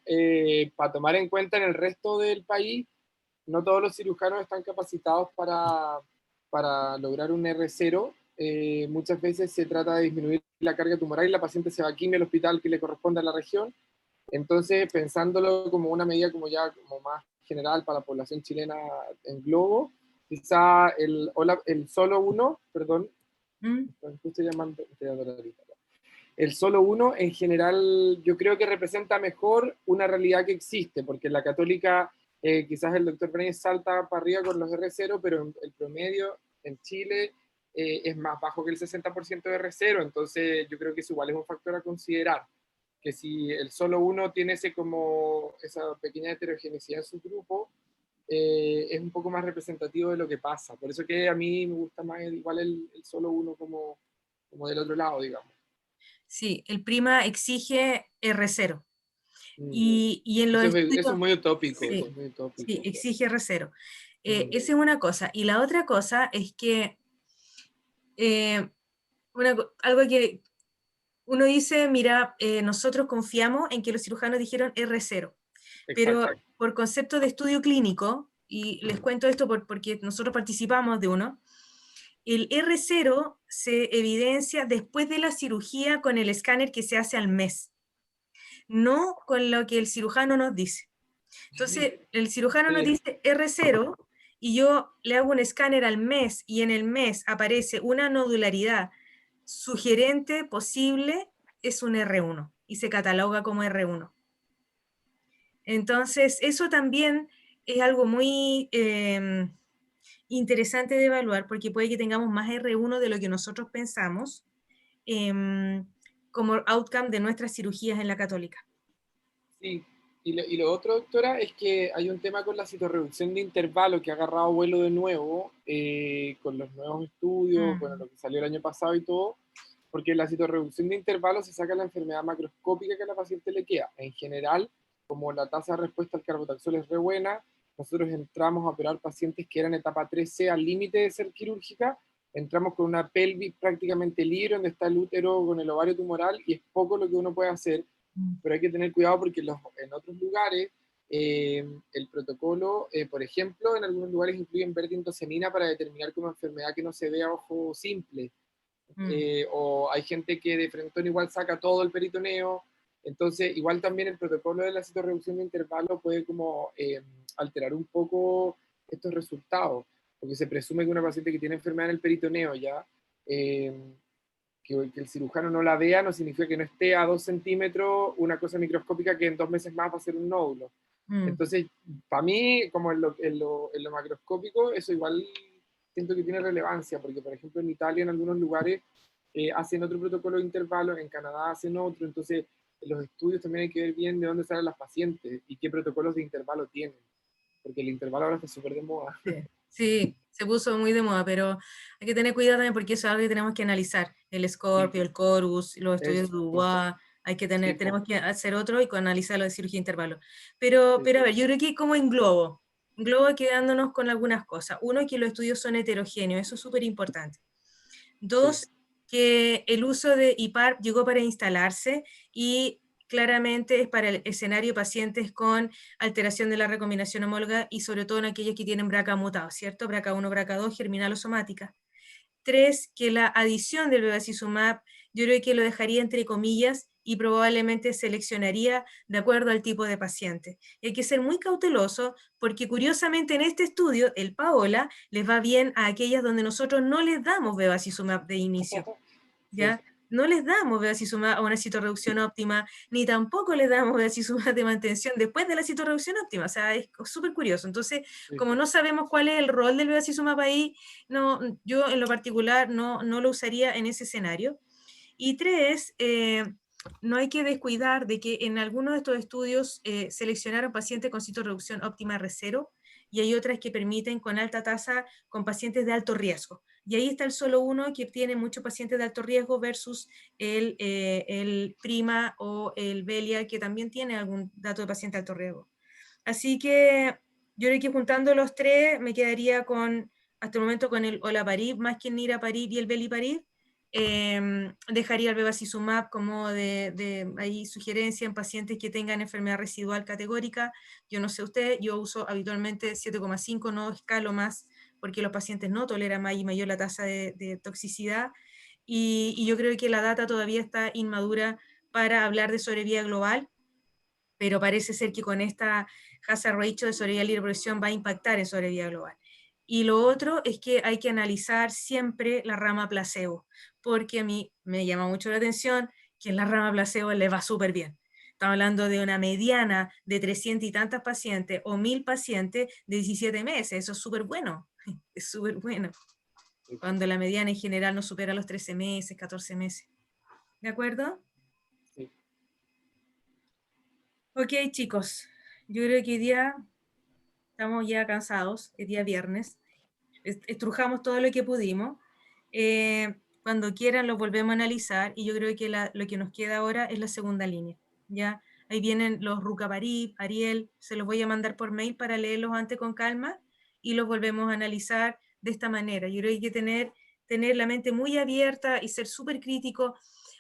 para tomar en cuenta en el resto del país, no todos los cirujanos están capacitados para lograr un R0. Muchas veces se trata de disminuir la carga tumoral y la paciente se va a quimio al hospital que le corresponde a la región. Entonces, pensándolo como una medida como ya como más general para la población chilena en globo, quizá el solo uno, perdón, justo llamando, el solo uno en general yo creo que representa mejor una realidad que existe, porque en la Católica quizás el doctor Brenes salta para arriba con los R0, pero el promedio en Chile es más bajo que el 60% de R0, entonces yo creo que eso igual es un factor a considerar, que si el solo uno tiene esa pequeña heterogeneidad en su grupo, es un poco más representativo de lo que pasa. Por eso que a mí me gusta más igual el solo uno como del otro lado, digamos. Sí, el prima exige R0. Y en los Eso es estudios, muy utópico, sí, eso es muy utópico. sí, exige R0. Esa es una cosa. Y la otra cosa es que algo que uno dice, mira, nosotros confiamos en que los cirujanos dijeron R0, pero Exacto. por concepto de estudio clínico, y les cuento esto porque nosotros participamos de uno, el R0 se evidencia después de la cirugía con el escáner que se hace al mes, no con lo que el cirujano nos dice. Entonces, el cirujano nos dice R0 y yo le hago un escáner al mes y en el mes aparece una nodularidad sugerente posible, es un R1 y se cataloga como R1. Entonces, eso también es algo muy interesante de evaluar porque puede que tengamos más R1 de lo que nosotros pensamos como outcome de nuestras cirugías en la Católica. Sí, y lo otro, doctora, es que hay un tema con la citorreducción de intervalo que ha agarrado vuelo de nuevo con los nuevos estudios, bueno, lo que salió el año pasado y todo, porque la citorreducción de intervalo se saca la enfermedad macroscópica que a la paciente le queda. En general, como la tasa de respuesta al carbotaxol es re buena, nosotros entramos a operar pacientes que eran etapa 3C al límite de ser quirúrgica, entramos con una pelvis prácticamente libre, donde está el útero con el ovario tumoral, y es poco lo que uno puede hacer, pero hay que tener cuidado porque en otros lugares el protocolo, por ejemplo, en algunos lugares incluyen vertintosemina para determinar como enfermedad que no se ve a ojo simple. O hay gente que de frentón igual saca todo el peritoneo, entonces igual también el protocolo de la citorreducción de intervalo puede como alterar un poco estos resultados, porque se presume que una paciente que tiene enfermedad en el peritoneo ya, que el cirujano no la vea no significa que no esté a 2 centímetros una cosa microscópica que en 2 meses más va a ser un nódulo. Entonces, para mí, como en lo macroscópico, eso igual siento que tiene relevancia, porque por ejemplo en Italia en algunos lugares hacen otro protocolo de intervalos, en Canadá hacen otro, entonces en los estudios también hay que ver bien de dónde salen las pacientes y qué protocolos de intervalo tienen, porque el intervalo ahora está súper de moda. Sí, se puso muy de moda, pero hay que tener cuidado también porque eso es algo que tenemos que analizar. El Scorpio, el Corus, los estudios de Dubois, hay que tener, tenemos que hacer otro y analizar lo de cirugía de intervalo. Pero a ver, yo creo que como englobo quedándonos con algunas cosas. Uno, que los estudios son heterogéneos, eso es súper importante. Dos, que el uso de IPARP llegó para instalarse y claramente es para el escenario de pacientes con alteración de la recombinación homóloga y sobre todo en aquellos que tienen BRCA mutado, ¿cierto? BRCA1, BRCA2, germinal o somática. Tres, que la adición del bevacizumab yo creo que lo dejaría entre comillas y probablemente seleccionaría de acuerdo al tipo de paciente. Y hay que ser muy cauteloso porque curiosamente en este estudio, el PAOLA, les va bien a aquellas donde nosotros no les damos bevacizumab de inicio, ¿ya? No les damos bevacizumab a una citorreducción óptima, ni tampoco les damos bevacizumab de mantención después de la citorreducción óptima, o sea, es súper curioso. Entonces, como no sabemos cuál es el rol del bevacizumab ahí, no, yo en lo particular no lo usaría en ese escenario. Y tres, no hay que descuidar de que en algunos de estos estudios seleccionaron pacientes con citorreducción óptima R0 y hay otras que permiten con alta tasa con pacientes de alto riesgo. Y ahí está el solo uno que tiene muchos pacientes de alto riesgo versus el PRIMA o el VELIA, que también tiene algún dato de paciente de alto riesgo. Así que yo creo que juntando los tres me quedaría con, hasta el momento, con el olaparib, más que el niraparib y el veliparib. Dejaría el bevacizumab como de ahí sugerencia en pacientes que tengan enfermedad residual categórica. Yo no sé usted, yo uso habitualmente 7,5, no escalo más, porque los pacientes no toleran más y mayor la tasa de toxicidad. Y yo creo que la data todavía está inmadura para hablar de sobrevida global, pero parece ser que con esta hazard ratio de sobrevida libre de progresión va a impactar en sobrevida global. Y lo otro es que hay que analizar siempre la rama placebo, porque a mí me llama mucho la atención que en la rama placebo le va súper bien. Estamos hablando de una mediana de 300 y tantas pacientes o 1000 pacientes de 17 meses, eso es súper bueno, es súper bueno, cuando la mediana en general no supera los 13 meses, 14 meses. ¿De acuerdo? Sí. Ok, chicos, yo creo que hoy día estamos ya cansados, el día viernes, estrujamos todo lo que pudimos, cuando quieran lo volvemos a analizar y yo creo que lo que nos queda ahora es la segunda línea, ¿ya? Ahí vienen los Rucaparib, Ariel, se los voy a mandar por mail para leerlos antes con calma y los volvemos a analizar de esta manera. Yo creo que hay que tener la mente muy abierta y ser súper crítico.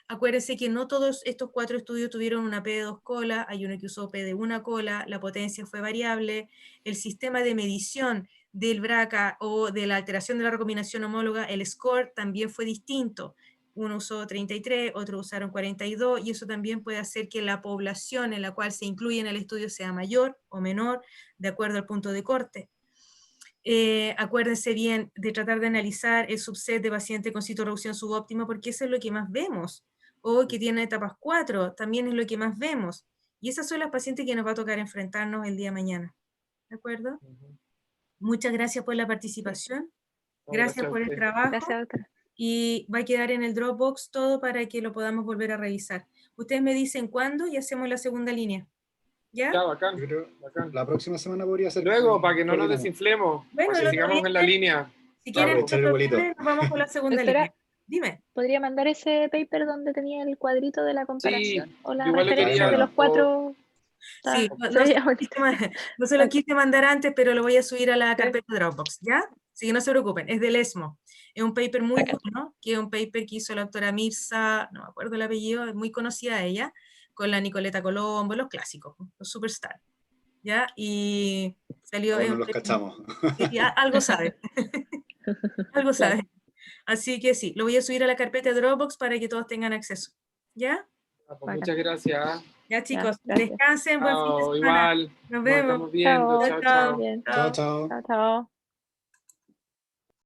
Acuérdense que no todos estos 4 estudios tuvieron una P de 2 colas, hay uno que usó P de 1 cola, la potencia fue variable, el sistema de medición del BRCA o de la alteración de la recombinación homóloga, el score también fue distinto. Uno usó 33, otro usaron 42, y eso también puede hacer que la población en la cual se incluye en el estudio sea mayor o menor, de acuerdo al punto de corte. Acuérdense bien de tratar de analizar el subset de pacientes con citorreducción subóptima, porque eso es lo que más vemos, o que tienen etapas 4, también es lo que más vemos, y esas son las pacientes que nos va a tocar enfrentarnos el día de mañana. ¿De acuerdo? Muchas gracias por la participación, gracias por el trabajo, Gracias, doctora. y va a quedar en el Dropbox todo para que lo podamos volver a revisar. Ustedes me dicen cuándo y hacemos la segunda línea. ¿Ya? Ya, bacán. Yo creo Bacán. la próxima semana podría ser. Luego, para que no nos coordinamos. desinflemos, Bueno, para el que otro sigamos en la viernes, línea. si quieren, Vamos. echar el el otro bolito. viernes nos vamos con la segunda Doctora, línea. Dime. ¿podría mandar ese paper donde tenía el cuadrito de la comparación? O la igual lo referencia quería, de los o- 4. Sí, Se veía bonito. no se lo quise mandar antes, pero lo voy a subir a la Sí. carpeta Dropbox, ¿ya? Así que no se preocupen, es del ESMO. Es un paper muy Bacán. bueno, que es un paper que hizo la doctora Mirza, no me acuerdo el apellido, es muy conocida ella, con la Nicoleta Colombo, los clásicos, los superstars, ¿ya? Y salió... Aún no los cachamos. algo sabe, algo Claro. sabe. Así que sí, lo voy a subir a la carpeta Dropbox para que todos tengan acceso, ¿ya? Pues muchas gracias. Ya, chicos, gracias. descansen, buen fin de Chao, semana. igual. Nos vemos. Estamos viendo. Chao. Chao, Chao, chao. Bien. Chao, chao. Chao, chao.